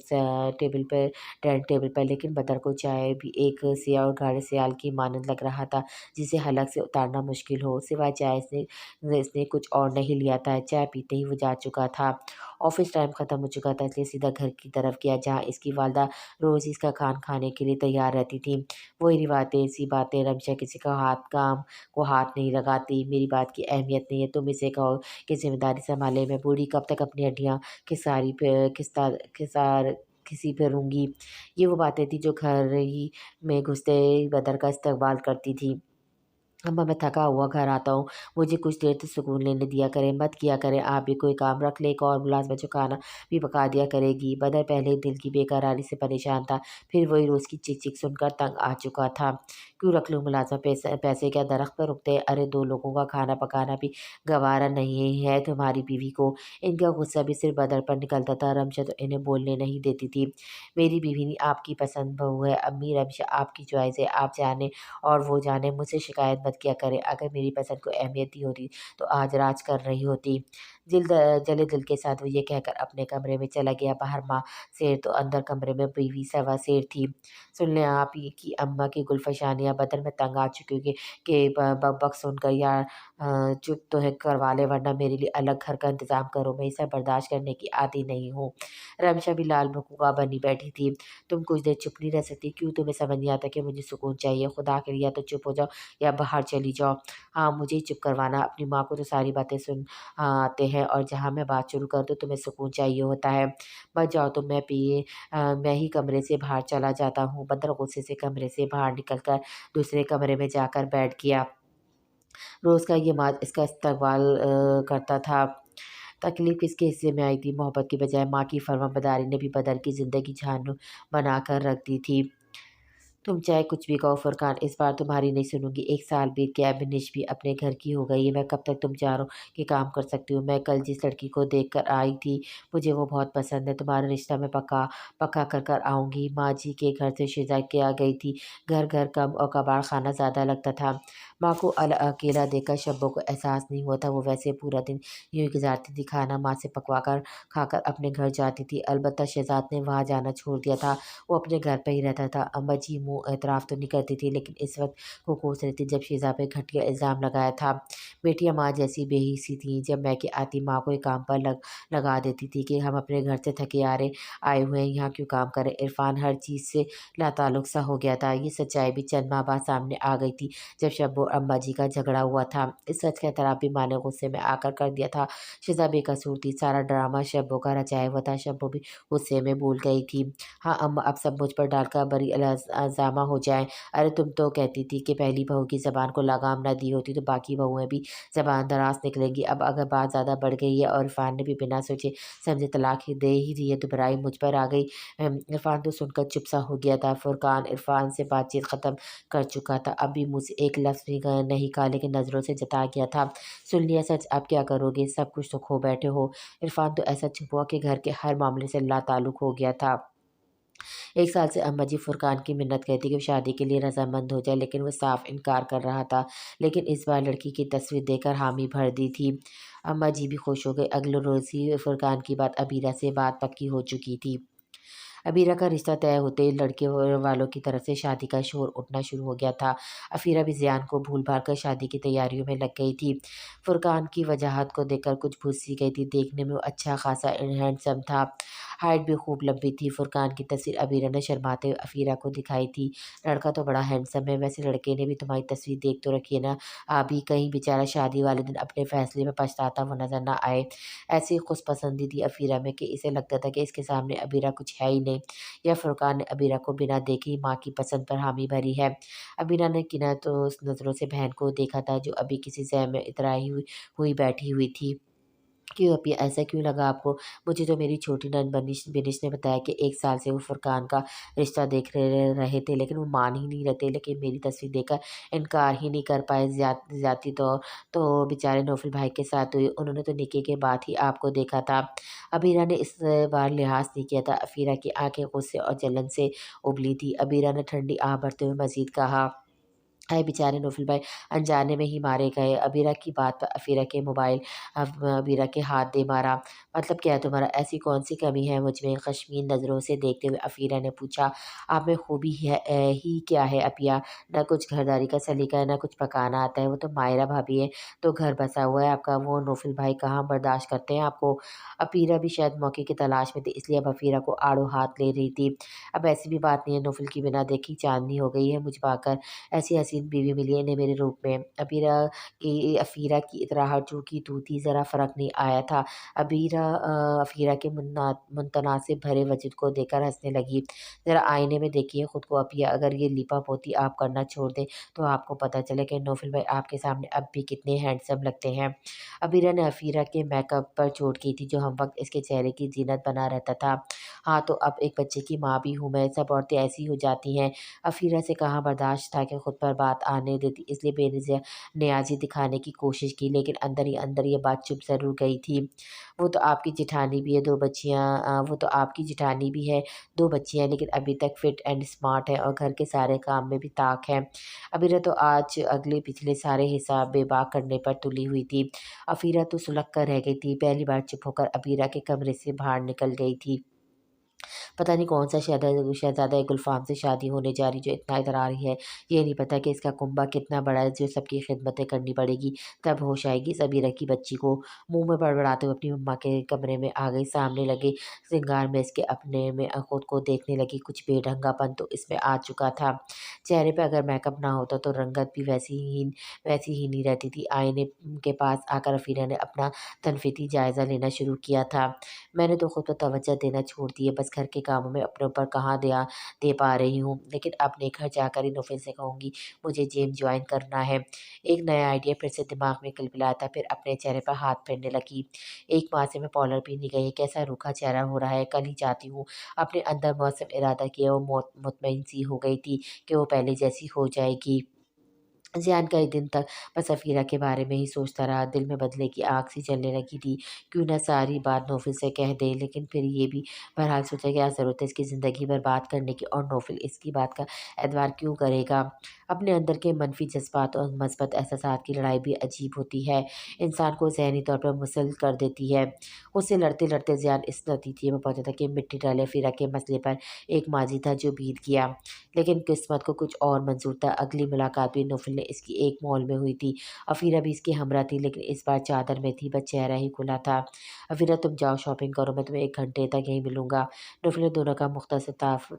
टेबल पे डाइनिंग टेबल पर, लेकिन बदर को चाय भी एक सियाह और गाढ़े सियाल की मानंद लग रहा था, जिसे हलक से उतारना मुश्किल हो। सिवाय चाय इसने कुछ और नहीं लिया था। चाय पीते ही वो जा चुका था। ऑफ़िस टाइम ख़त्म हो चुका था, इसलिए सीधा घर की तरफ गया, जहाँ इसकी वालदा रोज़ इसका खाने के लिए तैयार रहती थी। वही रिवायतें, सी बातें, रमशा किसी का काम को हाथ नहीं लगाती। मेरी बात की अहमियत नहीं है, तुम इसे कहो कि ज़िम्मेदारी सँभाले। मैं बूढ़ी कब तक अपनी हड्डियाँ खिसारी पे खिसार खिसार घिसी फिरूँगी। ये वो बातें थी जो घर ही में घुसते ही बदर का इस्तकबाल करती थी। अम्मा मैं थका हुआ घर आता हूँ, मुझे कुछ देर तो सुकून लेने दिया करें, मत किया करें आप भी कोई काम, रख ले एक और मुलाज़िम जो खाना भी पका दिया करेगी। बदर पहले दिल की बेकरारी से परेशान था, फिर वही रोज़ की चिक-चिक सुनकर तंग आ चुका था। क्यों रख लूँ मुलाज़ा, पैसे क्या दरख्त पर उगते हैं? अरे 2 लोगों का खाना पकाना भी गँवारा नहीं है तुम्हारी बीवी को। इनका गुस्सा भी सिर्फ़ बदन पर निकलता था। रमशा तो इन्हें बोलने नहीं देती थी। मेरी बीवी नहीं, आपकी पसंद बहू है अम्मी, रमशा आपकी चॉइस है, आप जाने और वो जाने, मुझसे शिकायत मत किया करें। अगर मेरी पसंद को अहमियत दी होती तो आज राज कर रही होती। जले दिल के साथ वो ये कहकर अपने कमरे में चला गया। बाहर माँ शेर तो अंदर कमरे में बीवी सवा शेर थी। सुन लें आप ही की अम्मा की गुलफशानियाँ, बदन में तंग आ चुकी कि बक-बक सुनकर यार चुप तो है करवा ले, वरना मेरे लिए अलग घर का इंतज़ाम करो, मैं इसे बर्दाश्त करने की आदी नहीं हूँ। रमशा भी लाल बकुआ बनी बैठी थी। तुम कुछ देर चुप नहीं रह सकती? क्यों तुम्हें समझ नहीं आता कि मुझे सुकून चाहिए? खुदा के लिए या तो चुप हो जाओ या बाहर चली जाओ। हाँ, मुझे ही चुप करवाना। अपनी माँ को तो सारी बातें आते हैं और जहाँ मैं बात शुरू कर दूँ तुम्हें सुकून चाहिए होता है। बच जाओ तो मैं ही कमरे से बाहर चला जाता हूँ। बदर गुस्से से कमरे से बाहर निकलकर दूसरे कमरे में जाकर बैठ गया। रोज़ का ये माँ इसका इस्तकबाल करता था। तकलीफ़ इसके हिस्से में आई थी। मोहब्बत की बजाय माँ की फर्माबरदारी ने भी बदर की ज़िंदगी जहन्नुम बनाकर रख दी थी। तुम चाहे कुछ भी कहो फुरकान, इस बार तुम्हारी नहीं सुनूँगी। 1 साल बीत गया, बिनिश भी अपने घर की हो गई है। मैं कब तक तुम चारों के काम कर सकती हूँ? मैं कल जिस लड़की को देख कर आई थी, मुझे वो बहुत पसंद है। तुम्हारा रिश्ता मैं पक्का पक्का कर कर आऊँगी। माँ जी के घर से शिज़ा के आ गई थी। घर कम और कबाड़ खाना ज़्यादा लगता था। माँ को अकेला देखकर शब्बो को एहसास नहीं हुआ था। वो वैसे पूरा दिन यूँ ही गुज़ारती थी। खाना माँ से पकवा कर खाकर अपने घर जाती थी। अलबत्ता शहज़ाद ने वहाँ जाना छोड़ दिया था। वो अपने घर पे ही रहता था। अम्मा जी मुँह एतराफ़ तो नहीं करती थी, लेकिन इस वक़्त वो कोस रही थी जब शीज़ा पे घटिया इल्ज़ाम लगाया था। बेटियाँ माँ जैसी बेहिस्सी थीं। जब मैके आती माँ को ये काम पर लगा देती थी कि हम अपने घर से थके हारे आए हुए हैं, यहाँ क्यों काम करें। इरफ़ान हर चीज़ से लाताल्लुक़ सा हो गया था। ये सच्चाई भी चंद माह बाद सामने आ गई थी जब शब्बो और अम्मा जी का झगड़ा हुआ था। इस सच का एतराफ़ भी माँ ने गुस्से में आकर कर दिया था। शीज़ा बेकसूर थी। सारा ड्रामा शब्बो का रचाया हुआ था। शब्बो भी गुस्से में बोल गई थी। हाँ अम्मा, अब सब मुझ पर डालकर बड़ी इल्ज़ाम हो जाएँ। अरे तुम तो कहती थी कि पहली बहू की ज़बान को लगाम ना दी होती तो बाकी बहुएँ भी ज़बान दराज़ निकलेंगी। अब अगर बात ज़्यादा बढ़ गई है और इरफ़ान ने भी बिना सोचे समझे तलाक ही दे ही दी है तो बुराई मुझ पर आ गई। इरफ़ान तो सुनकर चुप सा हो गया था। फुरकान इरफ़ान से बातचीत ख़त्म कर चुका था। अब भी मुझसे एक लफ्ज़ भी नहीं कहा, लेकिन नज़रों से जता गया था। सुन लिया सच, अब क्या करोगे? सब कुछ तो खो बैठे हो। इरफ़ान तो ऐसा चुप हुआ कि घर के हर मामले से लाताल्लुक़ हो गया था। 1 साल से अम्मा जी फुरकान की मिन्नत करती कि वो शादी के लिए रज़ामंद हो जाए, लेकिन वो साफ़ इनकार कर रहा था। लेकिन इस बार लड़की की तस्वीर देखकर हामी भर दी थी। अम्मा जी भी खुश हो गई। अगले रोज़ ही फुरकान की बात अबीरा से बात पक्की हो चुकी थी। अबीरा का रिश्ता तय होते ही लड़के वालों की तरफ से शादी का शोर उठना शुरू हो गया था। अफीरा भी ज़ियान को भूल-भाल कर शादी की तैयारियों में लग गई थी। फुरकान की वजाहत को देखकर कुछ भूल-सी गई थी। देखने में वो अच्छा खासा हैंडसम था। हाइट भी खूब लंबी थी। फुरकान की तस्वीर अबीरा ने शर्माते हुए अफीरा को दिखाई थी। लड़का तो बड़ा हैंडसम है, वैसे लड़के ने भी तुम्हारी तस्वीर देख तो रखी है ना? अभी कहीं बेचारा शादी वाले दिन अपने फैसले में पछताता हुआ नज़र ना आए। ऐसी खुशपसंदी थी अफीरा में कि इसे लगता था कि इसके सामने अबीरा कुछ है ही नहीं। या फुरकान ने अबीरा को बिना देखे ही माँ की पसंद पर हामी भरी है। अबीरा ने किन्नत नज़रों से बहन को देखा था, जो अभी किसी ज़हम में इतराई हुई हुई बैठी हुई थी। क्यों अभी ऐसा क्यों लगा आपको? मुझे तो मेरी छोटी ननद बिनिश ने बताया कि 1 साल से वो फुरकान का रिश्ता देख रहे थे, लेकिन वो मान ही नहीं रहे थे। लेकिन मेरी तस्वीर देखकर इनकार ही नहीं कर पाए। ज़्यादती तो बेचारे नौफल भाई के साथ हुई। उन्होंने तो निकाह के बाद ही आपको देखा था। अबीरा ने इस बार लिहाज़ नहीं किया था। अफीरा की आँखें गुस्से और जलन से उबली थी। अबीरा ने ठंडी आह भरते हुए मज़ीद कहा, हाय बेचारे नौफल भाई, अनजाने में ही मारे गए। अबीरा की बात पर अफीरा के मोबाइल अबीरा के हाथ दे मारा। मतलब क्या है तुम्हारा? ऐसी कौन सी कमी है मुझ में? ख़शमीन नज़रों से देखते हुए अफीरा ने पूछा। आप में खूबी है ही क्या है अपिया? ना कुछ घरदारी का सलीका है, ना कुछ पकाना आता है। वो तो मायरा भाभी है, तो घर बसा हुआ है आपका। वो नौफल भाई कहाँ बर्दाश्त करते हैं आपको। अफीरा भी शायद मौके की तलाश में थी, इसलिए अब अफीरा को आड़ो हाथ ले रही थी। अब ऐसी भी बात नहीं है, नौफल की बिना देखी चाँदनी हो गई है मुझ पाकर। ऐसी हँसी हसीन बीवी मिली है इन्हें मेरे रूप में। अफीरा की इतराहट जो की तू थी, ज़रा फ़र्क नहीं आया था। अफीरा के मुतनासिब भरे वजूद को देखकर हँसने लगी। ज़रा आईने में देखिए खुद को अफिया, अगर ये लिपा-पोती आप करना छोड़ दें तो आपको पता चले कि नौफल भाई आपके सामने अब भी कितने हैंडसम लगते हैं। अबीरा ने अफीरा के मेकअप पर चोट की थी जो हम वक्त इसके चेहरे की जीनत बना रहता था। हाँ, तो अब एक बच्चे की माँ भी हूँ मैं, सब औरतें ऐसी हो जाती हैं। अफीरा से कहाँ बर्दाश्त था कि खुद पर बात आने देती, इसलिए नियाज़ी दिखाने की कोशिश की, लेकिन अंदर ही अंदर ये बात चुप ज़रूर गई थी। वो तो आपकी जेठानी भी है, 2 बच्चियाँ वो तो आपकी जेठानी भी है, 2 बच्चियाँ, लेकिन अभी तक फिट एंड स्मार्ट है और घर के सारे काम में भी ताक है। अबीरा तो आज अगले पिछले सारे हिसाब बेबाक करने पर तुली हुई थी। अफीरा तो सुलग कर रह गई थी, पहली बार चुप होकर अबीरा के कमरे से बाहर निकल गई थी। पता नहीं कौन सा शहज़ादा गुलफ़ाम से शादी होने जा रही जो इतना इधर आ रही है। ये नहीं पता कि इसका कुंबा कितना बड़ा है जो सबकी खिदमतें करनी पड़ेगी। तब होश आएगी सबीरा की बच्ची को। मुँह में बड़बड़ाते हुए अपनी मम्मा के कमरे में आ गई, सामने लगे श्रृंगार में इसके अपने में खुद को देखने लगी। कुछ बेढंगापन तो इसमें आ चुका था। चेहरे पे अगर मेकअप ना होता तो रंगत भी वैसी ही नहीं रहती थी। आईने के पास आकर अफीरा ने अपना तनफ़ीती जायज़ा लेना शुरू किया था। मैंने तो खुद पर तवज्जो देना छोड़ दी है, बस घर के कामों में अपने ऊपर कहाँ दे पा रही हूँ। लेकिन अपने घर जाकर ही नौफिल से कहूँगी मुझे जिम जॉइन करना है। एक नया आइडिया फिर से दिमाग में किलबिलाया था, फिर अपने चेहरे पर हाथ फेरने लगी। एक माह से मैं पार्लर भी नहीं गई, कैसा रूखा चेहरा हो रहा है, कल ही जाती हूँ। अपने अंदर मौसम इरादा किया, वो मुतमईन सी हो गई थी कि वो पहले जैसी हो जाएगी। ज़ियान कई दिन तक बस सफ़ीरा के बारे में ही सोचता रहा, दिल में बदले की आग सी जलने लगी थी। क्यों ना सारी बात नौफ़िल से कह दे, लेकिन फिर ये भी बहरहाल सोचा क्या ज़रूरत है इसकी ज़िंदगी बर्बाद करने की, और नौफ़िल इसकी बात का एतबार क्यों करेगा। अपने अंदर के मनफी जज़्बात और मस्बत एहसासात की लड़ाई भी अजीब होती है, इंसान को ज़हनी तौर पर मुसल कर देती है। उससे लड़ते-लड़ते ज़ियान इस नतीजे में पहुँचा था कि मिट्टी डाले अफ़ीरा के मसले पर एक माज़ी था जो बीत गया। लेकिन किस्मत को कुछ और मंज़ूर था। अगली मुलाकात भी नौफ़िल ने इसकी एक मॉल में हुई थी। अफ़ीरा भी इसकी हमरा थी, लेकिन इस बार चादर में थी, बस चेहरा ही खुला था। "अफ़ीरा तुम जाओ शॉपिंग करो, मैं तुम्हें 1 घंटे तक यहीं मिलूँगा।" नौफ़िल ने दोनों का मुख्तसर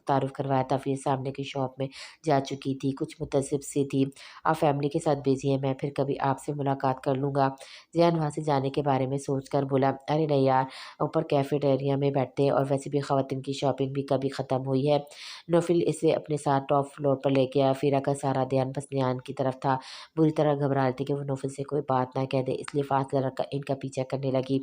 तारुफ़ करवाया था। अफ़ीरा सामने की शॉप में जा चुकी थी, कुछ मुतज़्ज़िब सी थी। "आप फैमिली के साथ बिज़ी हैं, मैं फिर कभी आपसे मुलाकात कर लूँगा।" ज़ियान वहाँ से जाने के बारे में सोचकर बोला, "अरे नहीं यार, ऊपर कैफ़ेटेरिया में बैठते हैं, और वैसे भी ख़वातीन की शॉपिंग भी कभी ख़त्म हुई है।" नौफ़िल इसे अपने साथ टॉप फ्लोर पर लेके आया। फ़ीरा का सारा ध्यान बस नियान की तरफ था। बुरी तरह घबरा रही थी कि वो नौफ़िल से कोई बात ना कह दे, इसलिए फ़ासला रखकर इनका पीछा करने लगी।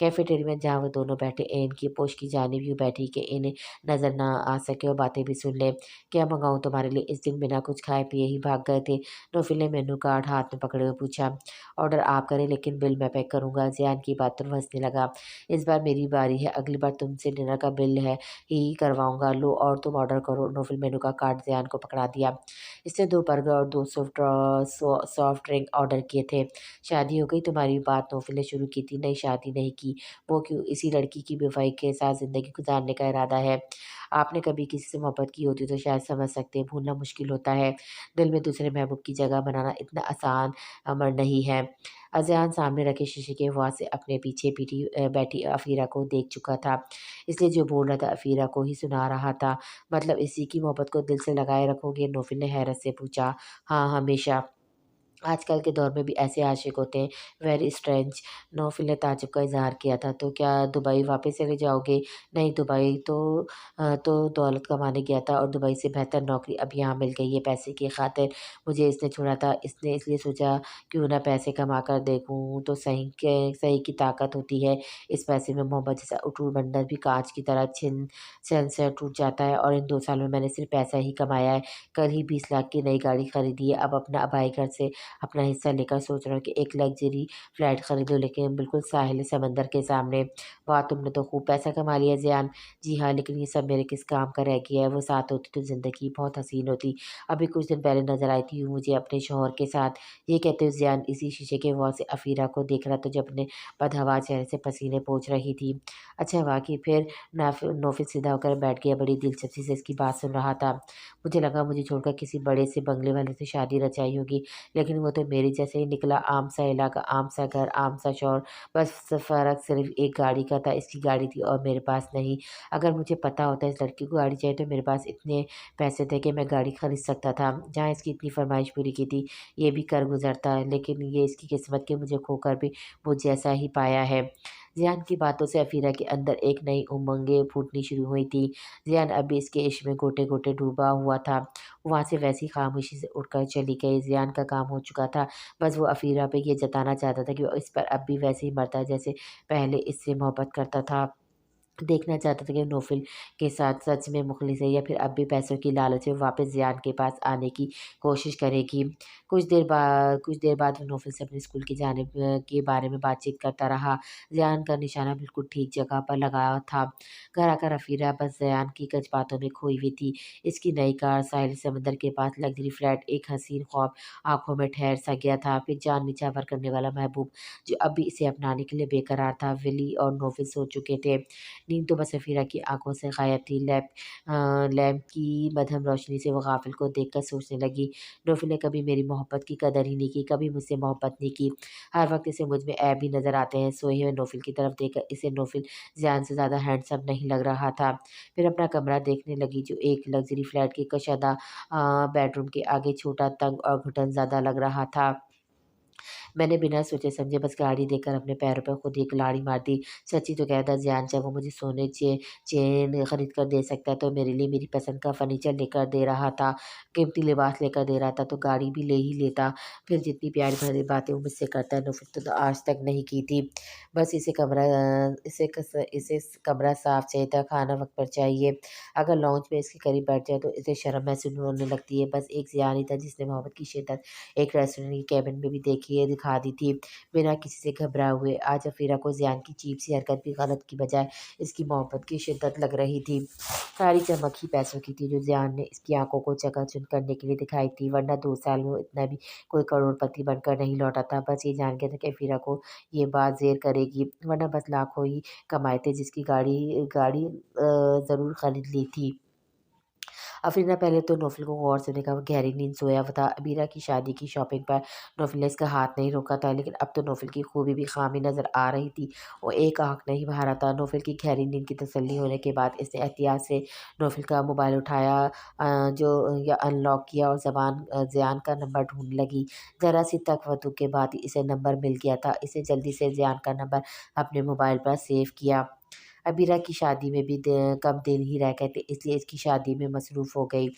कैफ़ेटेरिया में जहाँ वो दोनों बैठे, इनकी पोश की जानिब यूँ बैठी कि इन्हें नज़र ना आ सके और बातें भी सुन ले। "क्या मँगाऊँ तुम्हारे लिए? इस दिन बिना कुछ खाए-पिए ही भाग गए थे।" नौफ़िल ने मेनू कार्ड हाथ में पकड़े हुए पूछा। "ऑर्डर आप करें, लेकिन बिल मैं पे करूँगा।" ज़ियान की बात पर वो हँसने लगा। "इस बार मेरी बारी है, अगली बार तुमसे डिनर का बिल है ही करवाऊँगा। लो और तुम ऑर्डर करो।" नौफ़िल मेनू का कार्ड ज़ियान को पकड़ा दिया। इसने 2 बर्गर और 2 सॉफ्ट ड्रिंक ऑर्डर किए थे। "शादी हो गई तुम्हारी?" बात नौफ़िल ने शुरू की थी। "नहीं, शादी नहीं की।" "वो क्यों? इसी लड़की की बेवफ़ाई के साथ ज़िंदगी गुज़ारने का इरादा है। आपने कभी किसी से मोहब्बत की होती तो शायद समझ सकते हैं, भूलना मुश्किल होता है। दिल में दूसरे महबूब की जगह बनाना इतना आसान अमर नहीं है।" अज़ान सामने रखे शीशे के वहाँ से अपने पीछे बैठी अफ़ीरा को देख चुका था, इसलिए जो बोल रहा था अफ़ीरा को ही सुना रहा था। "मतलब इसी की मोहब्बत को दिल से लगाए रखोगे?" नौफ़िल ने हैरत से पूछा। "हाँ, हमेशा। आजकल के दौर में भी ऐसे आशिक होते हैं, वेरी स्ट्रेंज।" नौफ़िल ने ताज्जुब का इज़हार किया था। "तो क्या दुबई वापस चले जाओगे?" "नहीं, दुबई तो दौलत कमाने गया था, और दुबई से बेहतर नौकरी अब यहाँ मिल गई है। पैसे की खातिर मुझे इसने छोड़ा था, इसने इसलिए सोचा क्यों ना पैसे कमा कर देखूँ तो सही की ताकत होती है। इस पैसे में मोहब्बत जैसा अटूट बंधन भी काँच की तरह छन से टूट जाता है, और इन 2 सालों में मैंने सिर्फ़ पैसा ही कमाया है। कल ही 20 लाख की नई गाड़ी खरीदी है। अब अपना अबाई घर से अपना हिस्सा लेकर सोच रहा हूँ कि एक लग्ज़री फ्लैट खरीदूँ, लेकिन बिल्कुल साहिल समंदर के सामने।" "वाह! तुमने तो खूब पैसा कमा लिया ज़ियान।" "जी हाँ, लेकिन ये सब मेरे किस काम का रह गया है। वो साथ होती तो ज़िंदगी बहुत हसीन होती। अभी कुछ दिन पहले नज़र आई थी मुझे अपने शौहर के साथ।" ये कहते हुए ज़ियान इसी शीशे के वहाँ से अफ़ीरा को देख रहा था जो अपने बदहवा चेहरे से पसीने पोंछ रही थी। "अच्छा वाक़ई?" फिर नौफ़िल सीधा होकर बैठ गया, बड़ी दिलचस्पी से इसकी बात सुन रहा था। "मुझे लगा मुझे छोड़कर किसी बड़े से बंगले वाले से शादी रचाई होगी, लेकिन وہ تو میری جیسے ہی نکلا، عام سا علاقہ، عام سا گھر، عام سا شوہر، بس فرق صرف ایک گاڑی کا تھا، اس کی گاڑی تھی اور میرے پاس نہیں۔ اگر مجھے پتہ ہوتا اس لڑکی کو گاڑی چاہیے تو میرے پاس اتنے پیسے تھے کہ میں گاڑی خرید سکتا تھا، جہاں اس کی اتنی فرمائش پوری کی تھی یہ بھی کر گزرتا، لیکن یہ اس کی قسمت کہ مجھے کھو کر بھی وہ جیسا ہی پایا ہے۔ ذیان کی باتوں سے عفیرہ کے اندر ایک نئی امنگیں پھوٹنی شروع ہوئی تھی۔ ذیان اب بھی اس کے عشق میں گوٹے گوٹے ڈوبا ہوا تھا۔ وہاں سے ویسی خاموشی سے اٹھ کر چلی گئی۔ ذیان کا کام ہو چکا تھا، بس وہ عفیرہ پہ یہ جتانا چاہتا تھا کہ وہ اس پر اب بھی ویسے ہی مرتا جیسے پہلے اس سے محبت کرتا تھا۔ دیکھنا چاہتا تھا کہ نوفل کے ساتھ سچ میں مخلص ہے یا پھر اب بھی پیسوں کی لالچ میں واپس ذیان کے پاس آنے کی کوشش کرے گی۔ کچھ دیر بعد وہ نوفل سے اپنے اسکول کی جانب کے بارے میں بات چیت کرتا رہا۔ ذیان کا نشانہ بالکل ٹھیک جگہ پر لگا تھا۔ گھر آ کر عفیرہ بس ذیان کی کچھ باتوں میں کھوئی ہوئی تھی۔ اس کی نئی کار، ساحل سمندر کے پاس لگژری فلیٹ، ایک حسین خواب آنکھوں میں ٹھہر سا گیا تھا، پھر جان نچھاور کرنے والا محبوب جو اب بھی اسے اپنانے کے لیے بے قرار تھا۔ ولی اور نوفل سو چکے تھے، نیند تو بس عفیرہ کی آنکھوں سے غائب تھی۔ لیمپ کی مدھم روشنی سے وہ غافل کو دیکھ کر سوچنے لگی، نوفل نے کبھی میری محبت کی قدر ہی نہیں کی، کبھی مجھ سے محبت نہیں کی، ہر وقت اسے مجھ میں عیب ہی نظر آتے ہیں۔ سوئے ہوئے نوفل کی طرف دیکھ کر اسے نوفل ذیان سے زیادہ ہینڈسم نہیں لگ رہا تھا۔ پھر اپنا کمرہ دیکھنے لگی جو ایک لگژری فلیٹ کے کشادہ بیڈ روم کے آگے چھوٹا، تنگ اور گھٹن زدہ لگ رہا تھا۔ میں نے بنا سوچے سمجھے بس گاڑی دیکھ کر اپنے پیروں پر خود ہی کلاڑی مار دی۔ سچی تو کہتا ذیان جب وہ مجھے سونے چین خرید کر دے سکتا ہے تو میرے لیے میری پسند کا فرنیچر لے کر دے رہا تھا، قیمتی لباس لے کر دے رہا تھا تو گاڑی بھی لے ہی لیتا۔ پھر جتنی پیاری بھری باتیں وہ مجھ سے کرتا ہے نوفل تو آج تک نہیں کی تھی۔ بس اسے کمرہ صاف چاہیے تھا، کھانا وقت پر چاہیے، اگر لاؤنج میں اس کے قریب بیٹھ جائے تو اسے شرم محسوس ہونے لگتی ہے۔ بس ایک ذیان ہی تھا جس نے محبت کی شدت ایک ریسٹورینٹ کی کیبن میں بھی دکھا دی تھی، بنا کسی سے گھبرائے ہوئے۔ آج عفیرہ کو ذیان کی چیپ سی حرکت بھی غلط کی بجائے اس کی محبت کی شدت لگ رہی تھی۔ ساری چمک ہی پیسوں کی تھی جو ذیان نے اس کی آنکھوں کو چکا چوند کرنے کے لیے دکھائی تھی، ورنہ 2 سال میں وہ اتنا بھی کوئی کروڑ پتی بن کر نہیں لوٹا تھا۔ بس یہ جان گیا تھا کہ عفیرہ کو یہ بات زیر کرے گی، ورنہ بس لاکھوں ہی کمائے تھے جس کی گاڑی ضرور خرید لی تھی۔ عفیرہ پہلے تو نوفل کو غور سے دیکھا، وہ گہری نیند سویا ہوا تھا۔ عبیرہ کی شادی کی شاپنگ پر نوفل نے اس کا ہاتھ نہیں روکا تھا، لیکن اب تو نوفل کی خوبی بھی خامی نظر آ رہی تھی، وہ ایک آنکھ نہیں بھا رہا تھا۔ نوفل کی گہری نیند کی تسلی ہونے کے بعد اس نے احتیاط سے نوفل کا موبائل اٹھایا یا ان لاک کیا اور ذیان کا نمبر ڈھونڈنے لگی۔ ذرا سی تک کے بعد ہی اسے نمبر مل گیا تھا۔ اسے جلدی سے ذیان کا نمبر اپنے موبائل پر سیو کیا۔ عبیرہ کی شادی میں بھی کم دن ہی رہ گئے تھے، اس لیے اس کی شادی میں مصروف ہو گئی۔